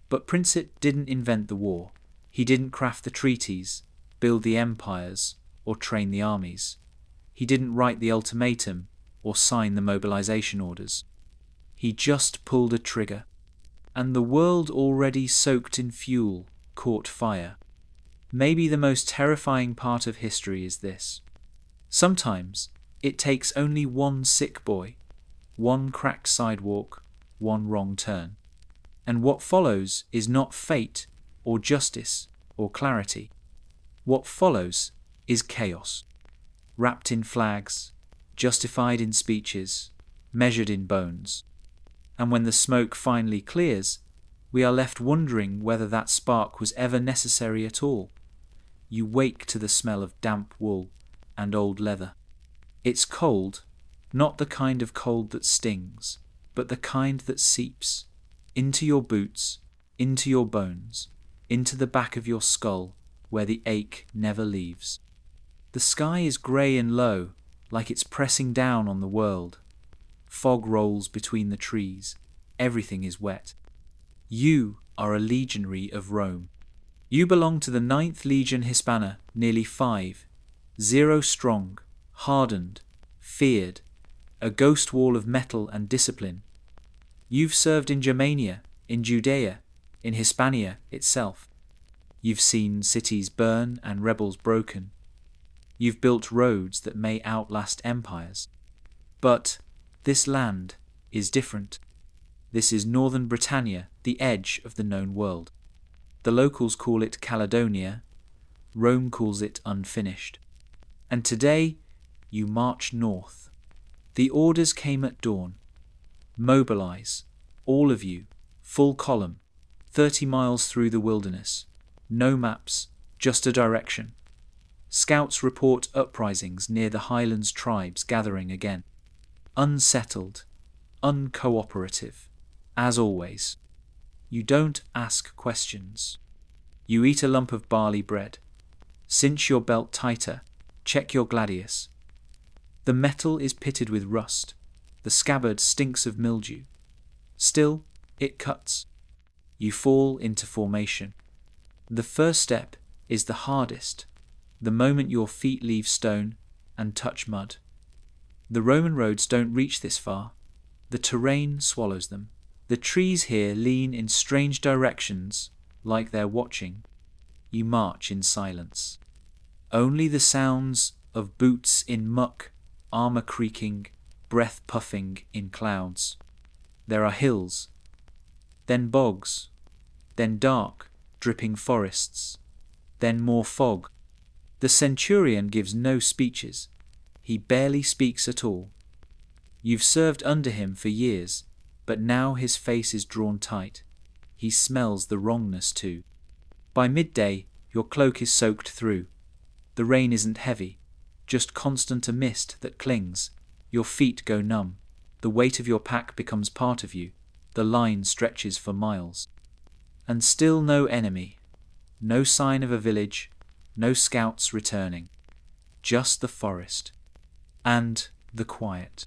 But Princip didn't invent the war. He didn't craft the treaties, build the empires, or train the armies. He didn't write the ultimatum or sign the mobilization orders. He just pulled a trigger, and the world already soaked in fuel caught fire. Maybe the most terrifying part of history is this. Sometimes it takes only one sick boy, one cracked sidewalk, one wrong turn. And what follows is not fate or justice or clarity. What follows is chaos, wrapped in flags, justified in speeches, measured in bones. And when the smoke finally clears, we are left wondering whether that spark was ever necessary at all. You wake to the smell of damp wool and old leather. It's cold, not the kind of cold that stings, but the kind that seeps into your boots, into your bones, into the back of your skull, where the ache never leaves. The sky is grey and low, like it's pressing down on the world. Fog rolls between the trees. Everything is wet. You are a legionary of Rome. You belong to the 9th Legion Hispana, nearly 5, 0 strong, hardened, feared, a ghost wall of metal and discipline. You've served in Germania, in Judea, in Hispania itself. You've seen cities burn and rebels broken. You've built roads that may outlast empires. But this land is different. This is northern Britannia, the edge of the known world. The locals call it Caledonia. Rome calls it unfinished. And today, you march north. The orders came at dawn. Mobilize, all of you, full column, 30 miles through the wilderness. No maps, just a direction. Scouts report uprisings near the Highlands tribes gathering again. Unsettled, uncooperative, as always. You don't ask questions. You eat a lump of barley bread. Cinch your belt tighter. Check your gladius. The metal is pitted with rust. The scabbard stinks of mildew. Still, it cuts. You fall into formation. The first step is the hardest, the moment your feet leave stone and touch mud. The Roman roads don't reach this far. The terrain swallows them. The trees here lean in strange directions, like they're watching. You march in silence. Only the sounds of boots in muck, armor creaking, breath puffing in clouds. There are hills, then bogs, then dark, dripping forests, then more fog. The centurion gives no speeches. He barely speaks at all. You've served under him for years, but now his face is drawn tight. He smells the wrongness too. By midday, your cloak is soaked through. The rain isn't heavy, just constant a mist that clings. Your feet go numb. The weight of your pack becomes part of you. The line stretches for miles. And still no enemy. No sign of a village. No scouts returning. Just the forest. And the quiet.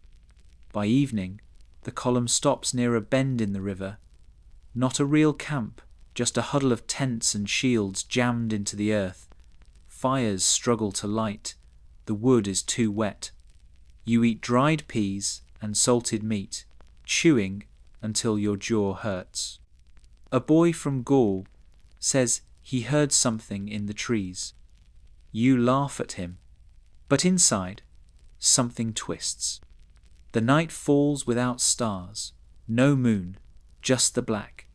By evening, the column stops near a bend in the river. Not a real camp, just a huddle of tents and shields jammed into the earth. Fires struggle to light. The wood is too wet. You eat dried peas and salted meat, chewing until your jaw hurts. A boy from Gaul says he heard something in the trees. You laugh at him, but inside, something twists. The night falls without stars, no moon, just the black,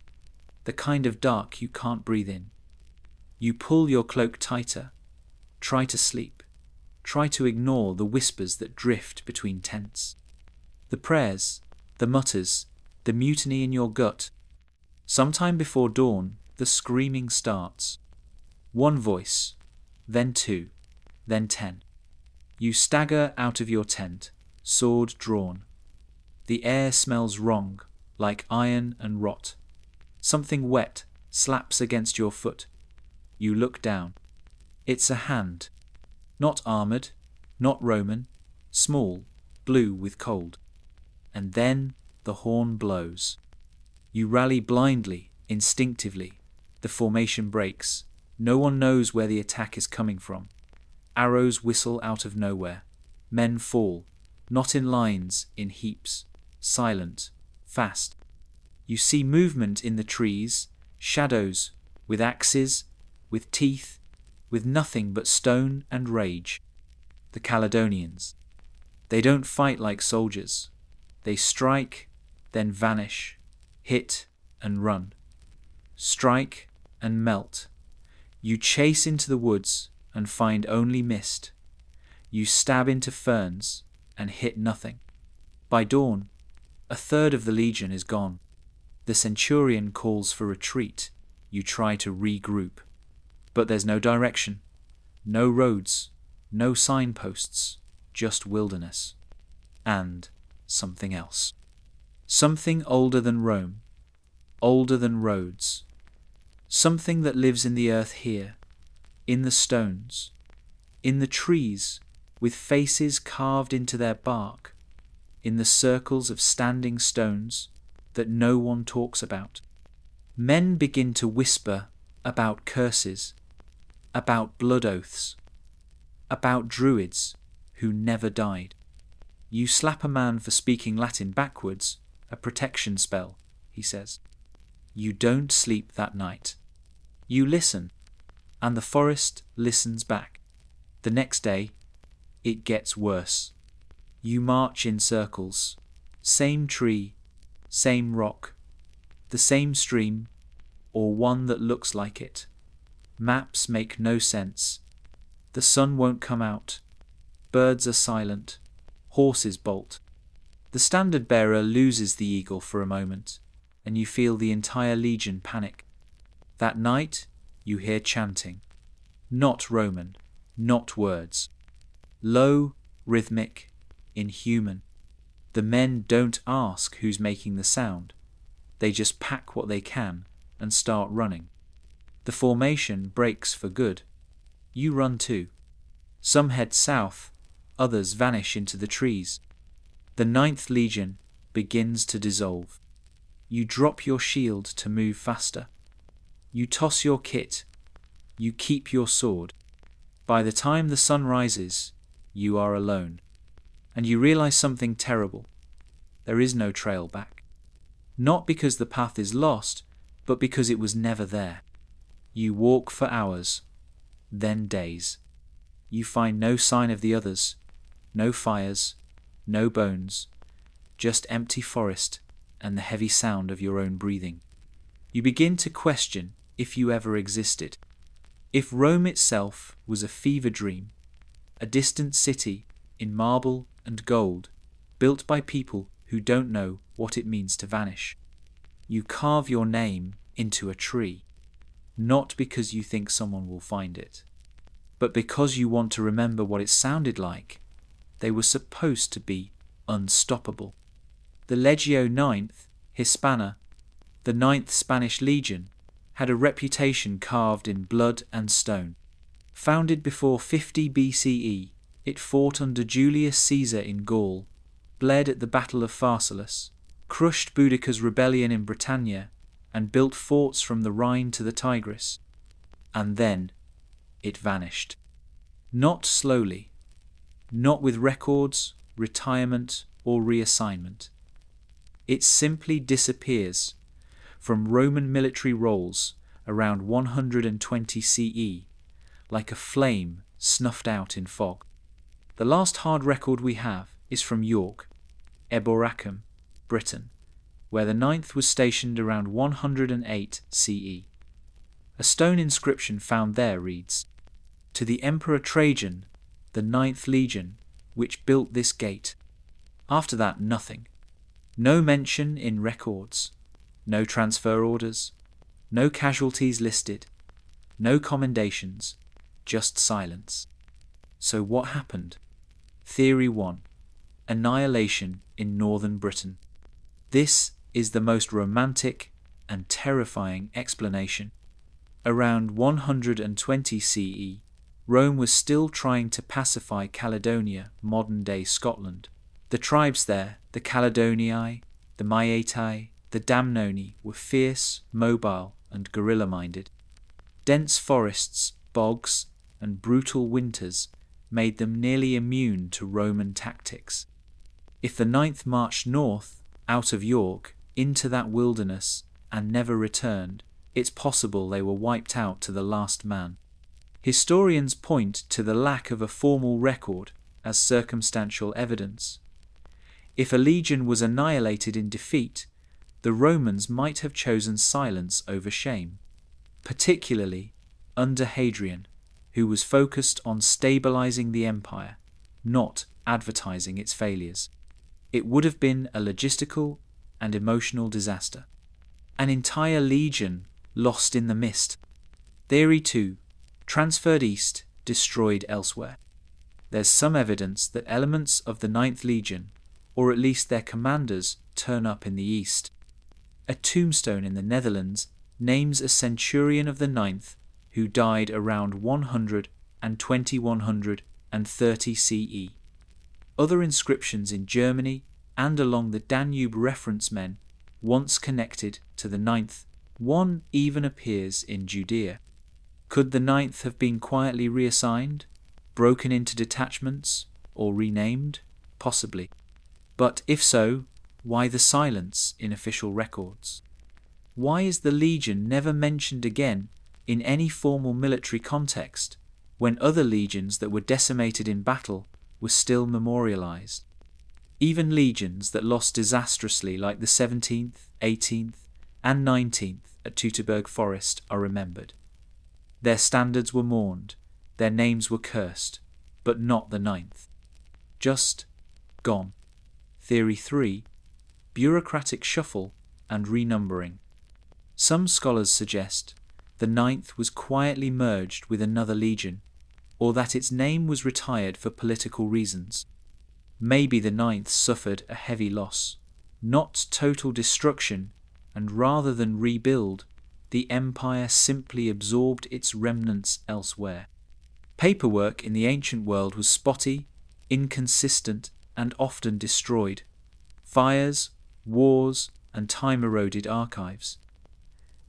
the kind of dark you can't breathe in. You pull your cloak tighter, try to sleep. try to ignore the whispers that drift between tents. The prayers, the mutters, the mutiny in your gut. Sometime before dawn, the screaming starts. One voice, then two, then 10. You stagger out of your tent, sword drawn. The air smells wrong, like iron and rot. Something wet slaps against your foot. You look down. It's a hand. Not armoured, not Roman, small, blue with cold. And then the horn blows. You rally blindly, instinctively. The formation breaks. No one knows where the attack is coming from. Arrows whistle out of nowhere. Men fall, not in lines, in heaps. Silent, fast. You see movement in the trees, shadows, with axes, with teeth, with nothing but stone and rage. The Caledonians. They don't fight like soldiers. They strike, then vanish, hit and run. Strike and melt. You chase into the woods and find only mist. You stab into ferns and hit nothing. By dawn, a third of the legion is gone. The centurion calls for retreat. You try to regroup. But there's no direction, no roads, no signposts, just wilderness. And something else. Something older than Rome, older than roads. Something that lives in the earth here, in the stones, in the trees, with faces carved into their bark, in the circles of standing stones that no one talks about. Men begin to whisper about curses, about blood oaths, about druids who never died. You slap a man for speaking Latin backwards, a protection spell, he says. You don't sleep that night. You listen, and the forest listens back. The next day, it gets worse. You march in circles, same tree, same rock, the same stream, or one that looks like it. Maps make no sense. The sun won't come out. Birds are silent. Horses bolt. The standard bearer loses the eagle for a moment, and you feel the entire legion panic. That night, you hear chanting. Not Roman, not words. Low, rhythmic, inhuman. The men don't ask who's making the sound. They just pack what they can and start running. The formation breaks for good. You run too. Some head south, others vanish into the trees. The 9th Legion begins to dissolve. You drop your shield to move faster. You toss your kit. You keep your sword. By the time the sun rises, you are alone. And you realize something terrible. There is no trail back. Not because the path is lost, but because it was never there. You walk for hours, then days. You find no sign of the others, no fires, no bones, just empty forest and the heavy sound of your own breathing. You begin to question if you ever existed. If Rome itself was a fever dream, a distant city in marble and gold, built by people who don't know what it means to vanish. You carve your name into a tree, not because you think someone will find it, but because you want to remember what it sounded like. They were supposed to be unstoppable. The Legio IX Hispana, the 9th Spanish Legion, had a reputation carved in blood and stone. Founded before 50 BCE, it fought under Julius Caesar in Gaul, bled at the Battle of Pharsalus, crushed Boudicca's rebellion in Britannia, and built forts from the Rhine to the Tigris. And then it vanished. Not slowly, not with records, retirement, or reassignment. It simply disappears from Roman military rolls around 120 CE, like a flame snuffed out in fog. The last hard record we have is from York, Eboracum, Britain, where the 9th was stationed around 108 CE. A stone inscription found there reads, "To the Emperor Trajan, the 9th Legion, which built this gate. After that, nothing. No mention in records, no transfer orders, no casualties listed, no commendations, just silence. So what happened? Theory 1. Annihilation in northern Britain. This is the most romantic and terrifying explanation. Around 120 CE, Rome was still trying to pacify Caledonia, modern-day Scotland. The tribes there, the Caledonii, the Maetai, the Damnoni, were fierce, mobile, and guerrilla-minded. Dense forests, bogs, and brutal winters made them nearly immune to Roman tactics. If the 9th marched north, out of York, into that wilderness, and never returned, it's possible they were wiped out to the last man. Historians point to the lack of a formal record as circumstantial evidence. If a legion was annihilated in defeat, the Romans might have chosen silence over shame, particularly under Hadrian, who was focused on stabilizing the empire, not advertising its failures. It would have been a logistical and emotional disaster. An entire legion lost in the mist. Theory 2. Transferred east, destroyed elsewhere. There's some evidence that elements of the 9th Legion, or at least their commanders, turn up in the east. A tombstone in the Netherlands names a centurion of the 9th who died around 100 and 2130 CE. Other inscriptions in Germany and along the Danube reference men once connected to the 9th. One even appears in Judea. Could the 9th have been quietly reassigned, broken into detachments, or renamed? Possibly. But if so, why the silence in official records? Why is the legion never mentioned again in any formal military context when other legions that were decimated in battle were still memorialized? Even legions that lost disastrously, like the 17th, 18th, and 19th at Teutoburg Forest, are remembered. Their standards were mourned, their names were cursed, but not the 9th. Just gone. Theory 3. Bureaucratic shuffle and renumbering. Some scholars suggest the 9th was quietly merged with another legion, or that its name was retired for political reasons. Maybe the 9th suffered a heavy loss, not total destruction, and rather than rebuild, the empire simply absorbed its remnants elsewhere. Paperwork in the ancient world was spotty, inconsistent, and often destroyed. Fires, wars, and time-eroded archives.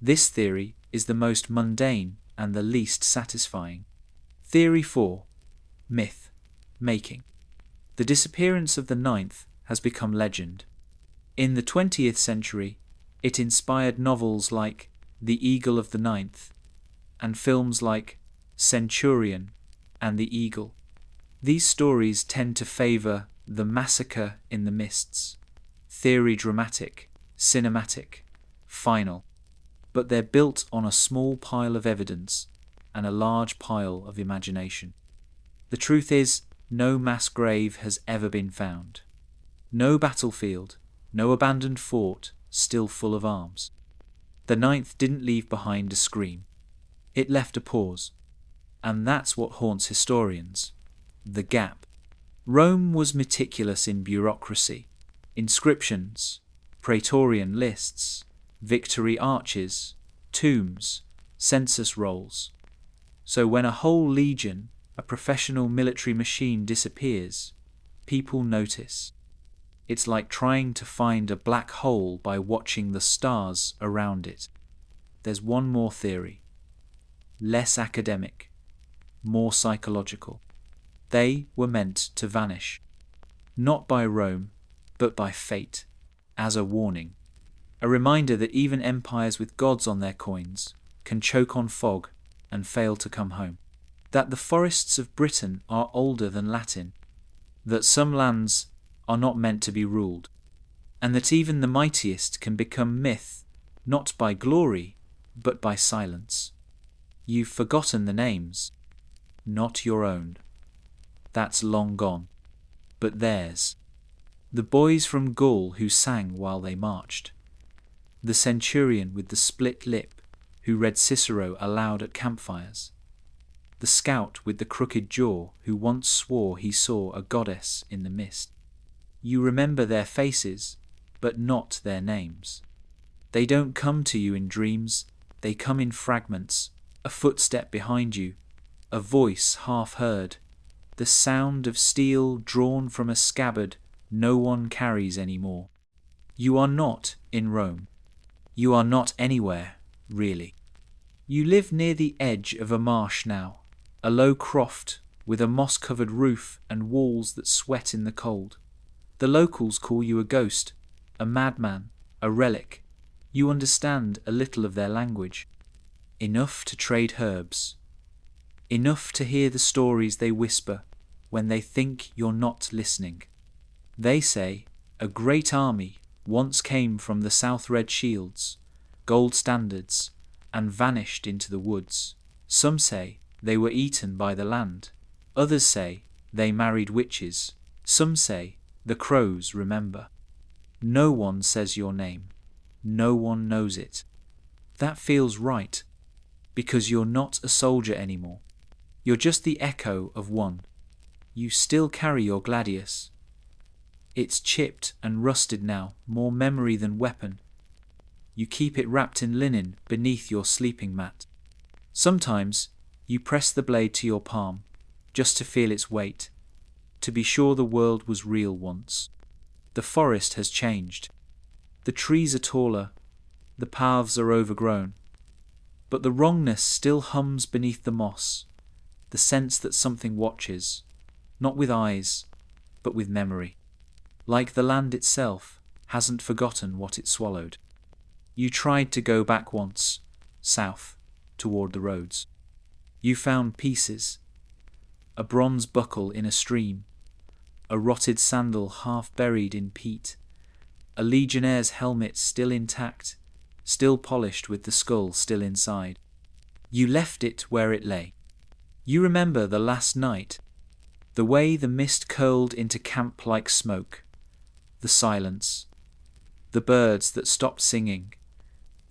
This theory is the most mundane and the least satisfying. Theory 4. Myth. Making. The disappearance of the 9th has become legend. In the 20th century, it inspired novels like The Eagle of the 9th and films like Centurion and the Eagle. These stories tend to favour the massacre in the mists, theory dramatic, cinematic, final, but they're built on a small pile of evidence and a large pile of imagination. The truth is, no mass grave has ever been found. No battlefield, no abandoned fort still full of arms. The 9th didn't leave behind a scream. It left a pause. And that's what haunts historians. The gap. Rome was meticulous in bureaucracy. Inscriptions, praetorian lists, victory arches, tombs, census rolls. So when a whole legion, a professional military machine, disappears, people notice. It's like trying to find a black hole by watching the stars around it. There's one more theory. Less academic, more psychological. They were meant to vanish. Not by Rome, but by fate, as a warning. A reminder that even empires with gods on their coins can choke on fog and fail to come home. That the forests of Britain are older than Latin. That some lands are not meant to be ruled. And that even the mightiest can become myth, not by glory, but by silence. You've forgotten the names, not your own. that's long gone. But theirs. The boys from Gaul who sang while they marched. The centurion with the split lip who read Cicero aloud at campfires. The scout with the crooked jaw who once swore he saw a goddess in the mist. You remember their faces, but not their names. They don't come to you in dreams, they come in fragments, a footstep behind you, a voice half heard, the sound of steel drawn from a scabbard no one carries anymore. You are not in Rome. You are not anywhere, really. You live near the edge of a marsh now, a low croft with a moss-covered roof and walls that sweat in the cold. The locals call you a ghost, a madman, a relic. You understand a little of their language. Enough to trade herbs. Enough to hear the stories they whisper when they think you're not listening. They say a great army once came from the South Red Shields, gold standards, and vanished into the woods. Some say they were eaten by the land. Others say they married witches. Some say the crows remember. No one says your name. No one knows it. That feels right, because you're not a soldier anymore. You're just the echo of one. You still carry your gladius. It's chipped and rusted now, more memory than weapon. You keep it wrapped in linen beneath your sleeping mat. Sometimes you press the blade to your palm, just to feel its weight, to be sure the world was real once. The forest has changed. The trees are taller, the paths are overgrown, but the wrongness still hums beneath the moss, the sense that something watches, not with eyes, but with memory. Like the land itself hasn't forgotten what it swallowed. You tried to go back once, south, toward the roads. You found pieces, a bronze buckle in a stream, a rotted sandal half buried in peat, a legionnaire's helmet still intact, still polished with the skull still inside. You left it where it lay. You remember the last night, the way the mist curled into camp like smoke, the silence, the birds that stopped singing,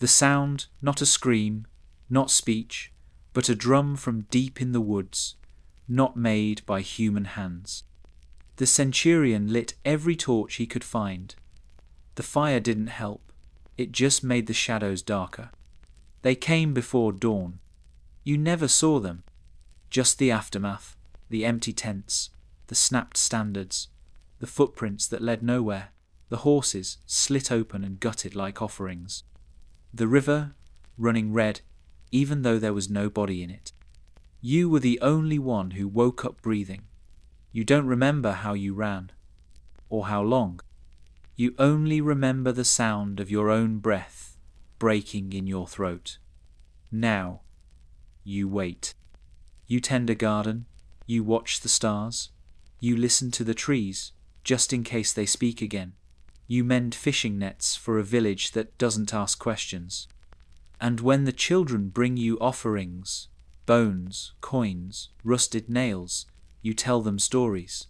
the sound, not a scream, not speech, but a drum from deep in the woods, not made by human hands. The centurion lit every torch he could find. The fire didn't help, it just made the shadows darker. They came before dawn. You never saw them, just the aftermath, the empty tents, the snapped standards, the footprints that led nowhere, the horses slit open and gutted like offerings. The river running red, even though there was no body in it. You were the only one who woke up breathing. You don't remember how you ran, or how long. You only remember the sound of your own breath breaking in your throat. Now, you wait. You tend a garden, you watch the stars, you listen to the trees, just in case they speak again. You mend fishing nets for a village that doesn't ask questions. And when the children bring you offerings, bones, coins, rusted nails, you tell them stories.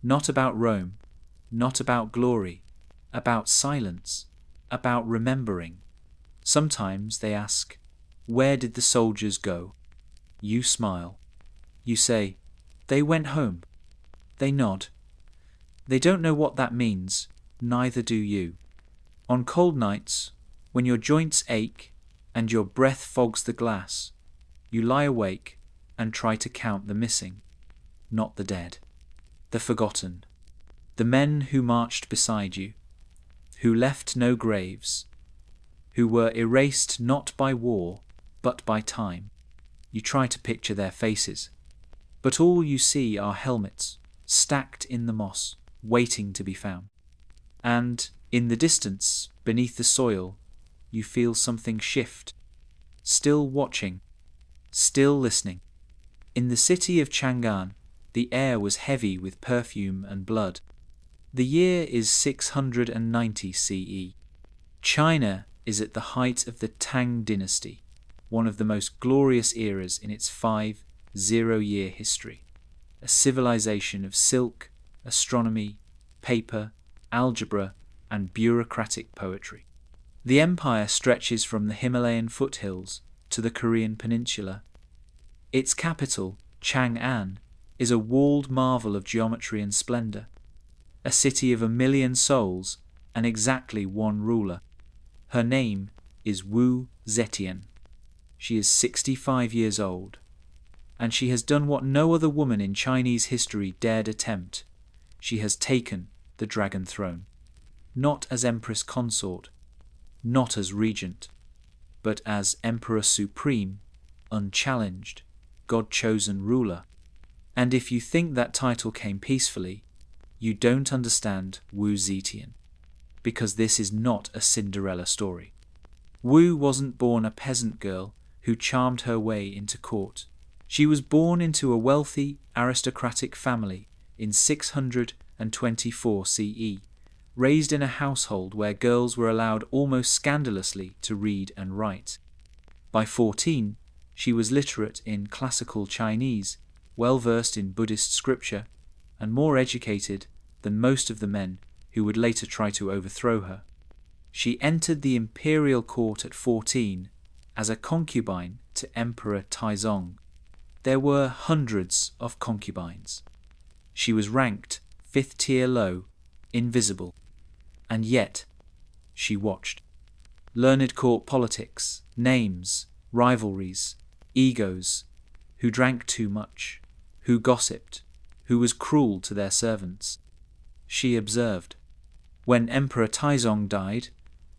Not about Rome, not about glory, about silence, about remembering. Sometimes they ask, "Where did the soldiers go?" You smile. You say, "They went home." They nod. They don't know what that means, neither do you. On cold nights, when your joints ache and your breath fogs the glass, you lie awake and try to count the missing, not the dead, the forgotten, the men who marched beside you, who left no graves, who were erased not by war, but by time. You try to picture their faces, but all you see are helmets, stacked in the moss, waiting to be found. And, in the distance, beneath the soil, you feel something shift. Still watching, still listening. In the city of Chang'an, the air was heavy with perfume and blood. The year is 690 CE. China is at the height of the Tang dynasty, one of the most glorious eras in its 50-year history. a civilization of silk, astronomy, paper, algebra, and bureaucratic poetry. The empire stretches from the Himalayan foothills to the Korean peninsula. Its capital, Chang'an, is a walled marvel of geometry and splendor, a city of 1,000,000 souls and exactly one ruler. Her name is Wu Zetian. She is 65 years old, and she has done what no other woman in Chinese history dared attempt. She has taken the dragon throne, not as empress consort, not as regent, but as emperor supreme, unchallenged, God-chosen ruler. And if you think that title came peacefully, you don't understand Wu Zetian, because this is not a Cinderella story. Wu wasn't born a peasant girl who charmed her way into court. She was born into a wealthy, aristocratic family in 624 CE, raised in a household where girls were allowed almost scandalously to read and write. By 14, she was literate in classical Chinese, well-versed in Buddhist scripture, and more educated than most of the men who would later try to overthrow her. She entered the imperial court at 14 as a concubine to Emperor Taizong. There were hundreds of concubines. She was ranked 5th tier low, invisible, and yet she watched. Learned court politics, names, rivalries, egos, who drank too much, who gossiped, who was cruel to their servants. She observed. When Emperor Taizong died,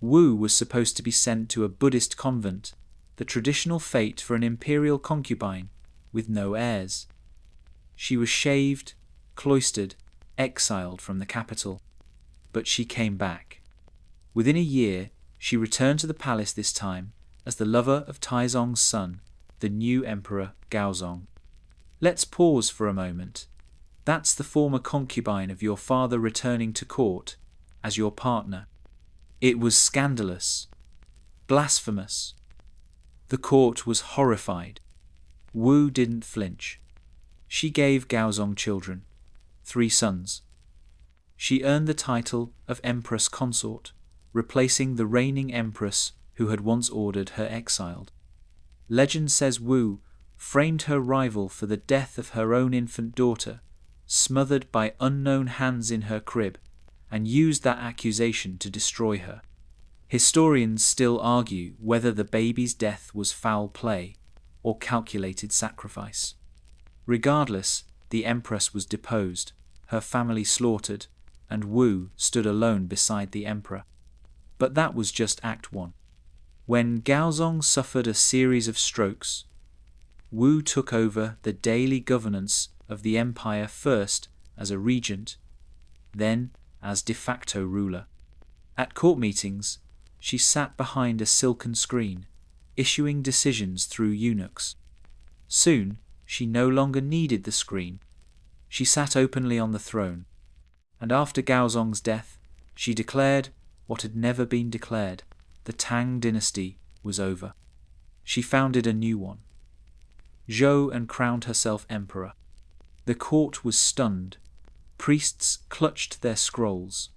Wu was supposed to be sent to a Buddhist convent, the traditional fate for an imperial concubine with no heirs. She was shaved, cloistered, exiled from the capital. But she came back. Within a year, she returned to the palace, this time as the lover of Taizong's son, the new emperor Gaozong. Let's pause for a moment. That's the former concubine of your father returning to court as your partner. It was scandalous, blasphemous. The court was horrified. Wu didn't flinch. She gave Gaozong children, 3 sons. She earned the title of Empress Consort, replacing the reigning empress who had once ordered her exiled. Legend says Wu framed her rival for the death of her own infant daughter, smothered by unknown hands in her crib, and used that accusation to destroy her. Historians still argue whether the baby's death was foul play or calculated sacrifice. Regardless, the empress was deposed, her family slaughtered, and Wu stood alone beside the emperor. But that was just Act 1. When Gaozong suffered a series of strokes, Wu took over the daily governance of the empire, first as a regent, then as de facto ruler. At court meetings, she sat behind a silken screen, issuing decisions through eunuchs. Soon, she no longer needed the screen. She sat openly on the throne, and after Gaozong's death, she declared what had never been declared: the Tang dynasty was over. She founded a new one, Zhou, and crowned herself emperor. The court was stunned. Priests clutched their scrolls.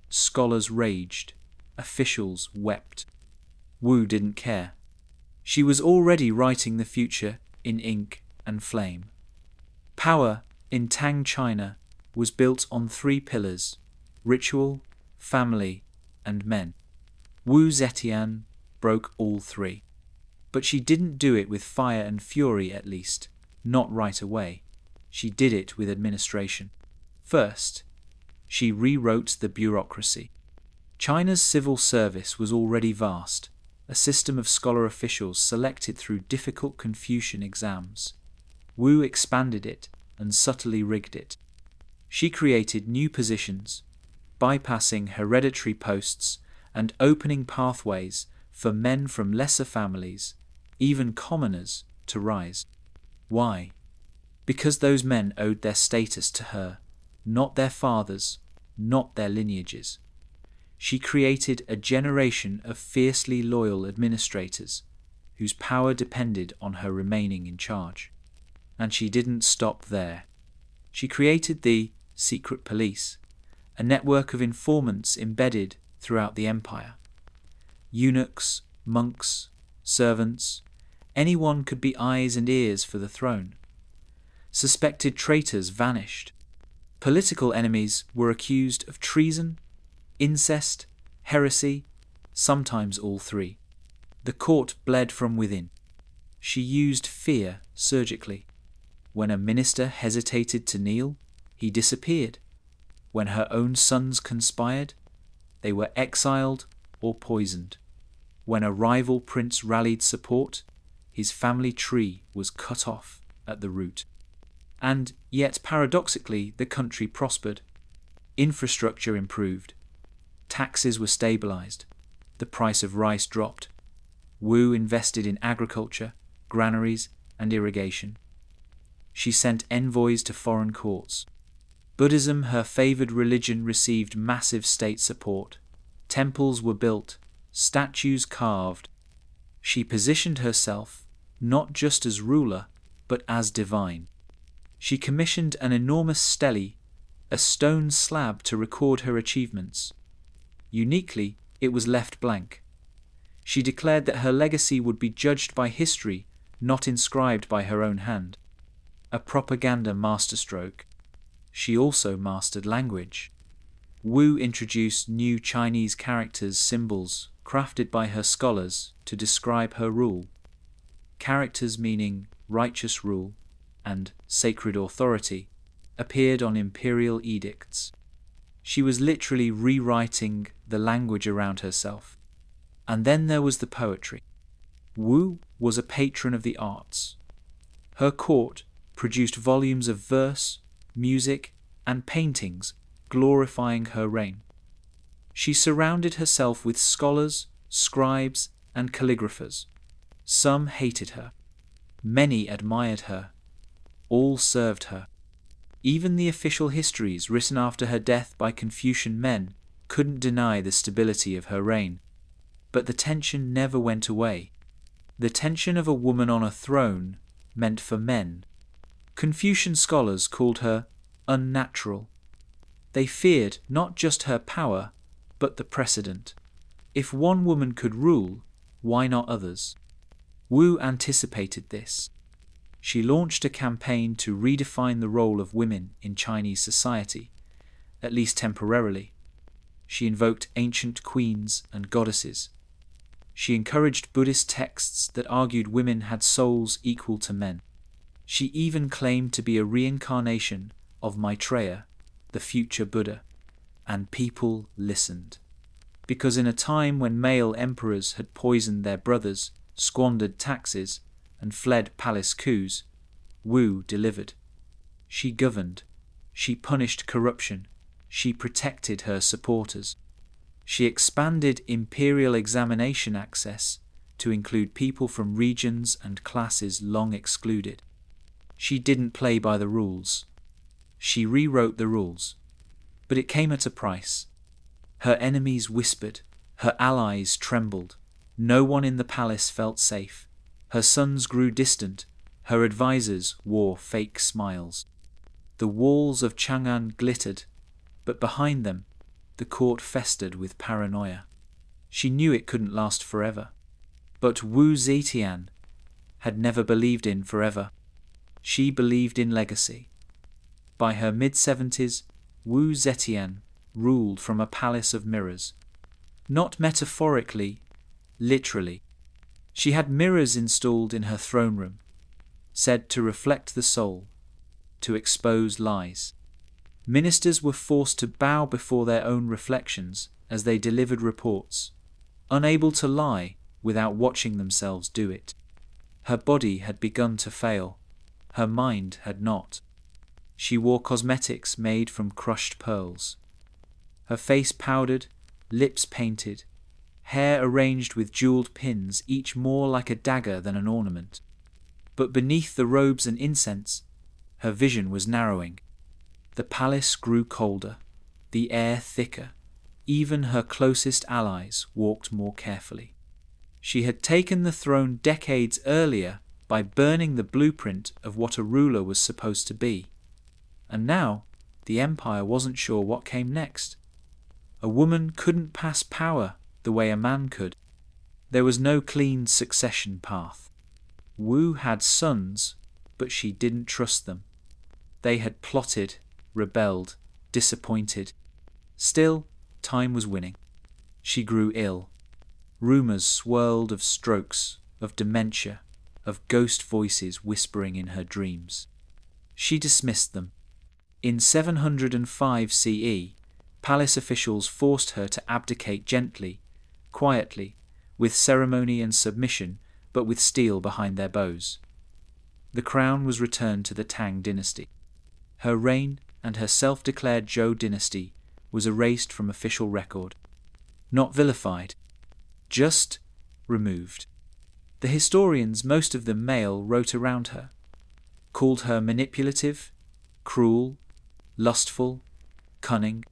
Scholars raged. Officials wept. Wu didn't care. She was already writing the future in ink and flame. Power in Tang China was built on 3 pillars: ritual, family, and men. Wu Zetian broke all 3. But she didn't do it with fire and fury, at least, not right away. She did it with administration. First, she rewrote the bureaucracy. China's civil service was already vast, a system of scholar officials selected through difficult Confucian exams. Wu expanded it and subtly rigged it. She created new positions, bypassing hereditary posts and opening pathways for men from lesser families, even commoners, to rise. Why? Because those men owed their status to her, not their fathers, not their lineages. She created a generation of fiercely loyal administrators whose power depended on her remaining in charge. And she didn't stop there. She created the secret police, a network of informants embedded throughout the empire. Eunuchs, monks, servants, anyone could be eyes and ears for the throne. Suspected traitors vanished. Political enemies were accused of treason, incest, heresy, sometimes all three. The court bled from within. She used fear surgically. When a minister hesitated to kneel, he disappeared. When her own sons conspired, they were exiled or poisoned. When a rival prince rallied support, his family tree was cut off at the root. And yet paradoxically, the country prospered. Infrastructure improved. Taxes were stabilized. The price of rice dropped. Wu invested in agriculture, granaries, and irrigation. She sent envoys to foreign courts. Buddhism, her favored religion, received massive state support. Temples were built, statues carved. She positioned herself not just as ruler, but as divine. She commissioned an enormous stele, a stone slab to record her achievements. Uniquely, it was left blank. She declared that her legacy would be judged by history, not inscribed by her own hand. A propaganda masterstroke. She also mastered language. Wu introduced new Chinese characters, symbols, crafted by her scholars to describe her rule. Characters meaning righteous rule and sacred authority appeared on imperial edicts. She was literally rewriting the language around herself. And then there was the poetry. Wu was a patron of the arts. Her court produced volumes of verse, music, and paintings glorifying her reign. She surrounded herself with scholars, scribes, and calligraphers. Some hated her. Many admired her. All served her. Even the official histories written after her death by Confucian men couldn't deny the stability of her reign. But the tension never went away. The tension of a woman on a throne meant for men. Confucian scholars called her unnatural. They feared not just her power, but the precedent. If one woman could rule, why not others? Wu anticipated this. She launched a campaign to redefine the role of women in Chinese society, at least temporarily. She invoked ancient queens and goddesses. She encouraged Buddhist texts that argued women had souls equal to men. She even claimed to be a reincarnation of Maitreya, the future Buddha, and people listened. Because in a time when male emperors had poisoned their brothers, squandered taxes, and fled palace coups, Wu delivered. She governed. She punished corruption. She protected her supporters. She expanded imperial examination access to include people from regions and classes long excluded. She didn't play by the rules. She rewrote the rules. But it came at a price. Her enemies whispered. Her allies trembled. No one in the palace felt safe. Her sons grew distant. Her advisors wore fake smiles. The walls of Chang'an glittered, but behind them, the court festered with paranoia. She knew it couldn't last forever. But Wu Zetian had never believed in forever. She believed in legacy. By her mid-70s, Wu Zetian ruled from a palace of mirrors. Not metaphorically, literally. She had mirrors installed in her throne room, said to reflect the soul, to expose lies. Ministers were forced to bow before their own reflections as they delivered reports, unable to lie without watching themselves do it. Her body had begun to fail. Her mind had not. She wore cosmetics made from crushed pearls. Her face powdered, lips painted, hair arranged with jeweled pins, each more like a dagger than an ornament. But beneath the robes and incense, her vision was narrowing. The palace grew colder, the air thicker. Even her closest allies walked more carefully. She had taken the throne decades earlier by burning the blueprint of what a ruler was supposed to be. And now, the empire wasn't sure what came next. A woman couldn't pass power the way a man could. There was no clean succession path. Wu had sons, but she didn't trust them. They had plotted, rebelled, disappointed. Still, time was winning. She grew ill. Rumors swirled of strokes, of dementia, of ghost voices whispering in her dreams. She dismissed them. In 705 CE, palace officials forced her to abdicate gently, quietly, with ceremony and submission, but with steel behind their bows. The crown was returned to the Tang dynasty. Her reign and her self-declared Zhou dynasty was erased from official record. Not vilified, just removed. The historians, most of them male, wrote around her, called her manipulative, cruel, lustful, cunning,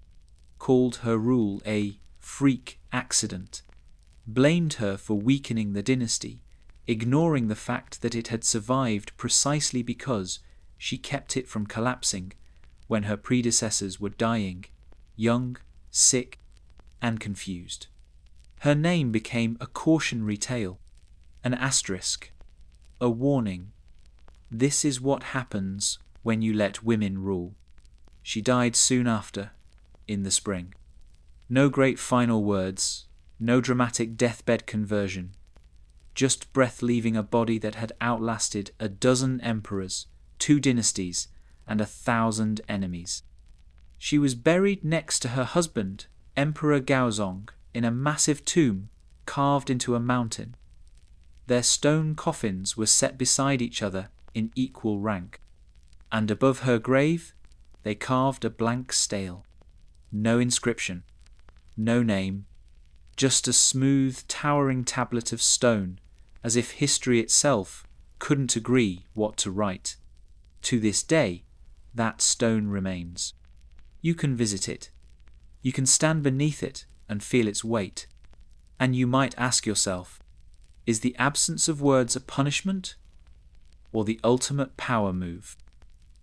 called her rule a freak accident, blamed her for weakening the dynasty, ignoring the fact that it had survived precisely because she kept it from collapsing when her predecessors were dying, young, sick, and confused. Her name became a cautionary tale, an asterisk, a warning. This is what happens when you let women rule. She died soon after, in the spring. No great final words, no dramatic deathbed conversion, just breath leaving a body that had outlasted a dozen emperors, 2 dynasties, and 1,000 enemies. She was buried next to her husband, Emperor Gaozong, in a massive tomb carved into a mountain. Their stone coffins were set beside each other in equal rank, and above her grave they carved a blank stele. No inscription, no name, just a smooth, towering tablet of stone, as if history itself couldn't agree what to write. To this day, that stone remains. You can visit it. You can stand beneath it and feel its weight. And you might ask yourself, is the absence of words a punishment or the ultimate power move?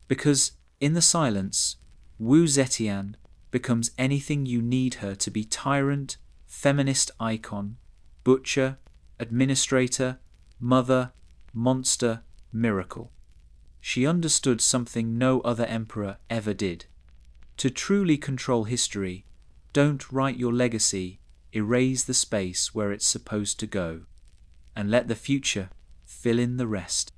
Because in the silence, Wu Zetian becomes anything you need her to be: tyrant, feminist icon, butcher, administrator, mother, monster, miracle. She understood something no other emperor ever did. To truly control history, don't write your legacy, erase the space where it's supposed to go, and let the future fill in the rest.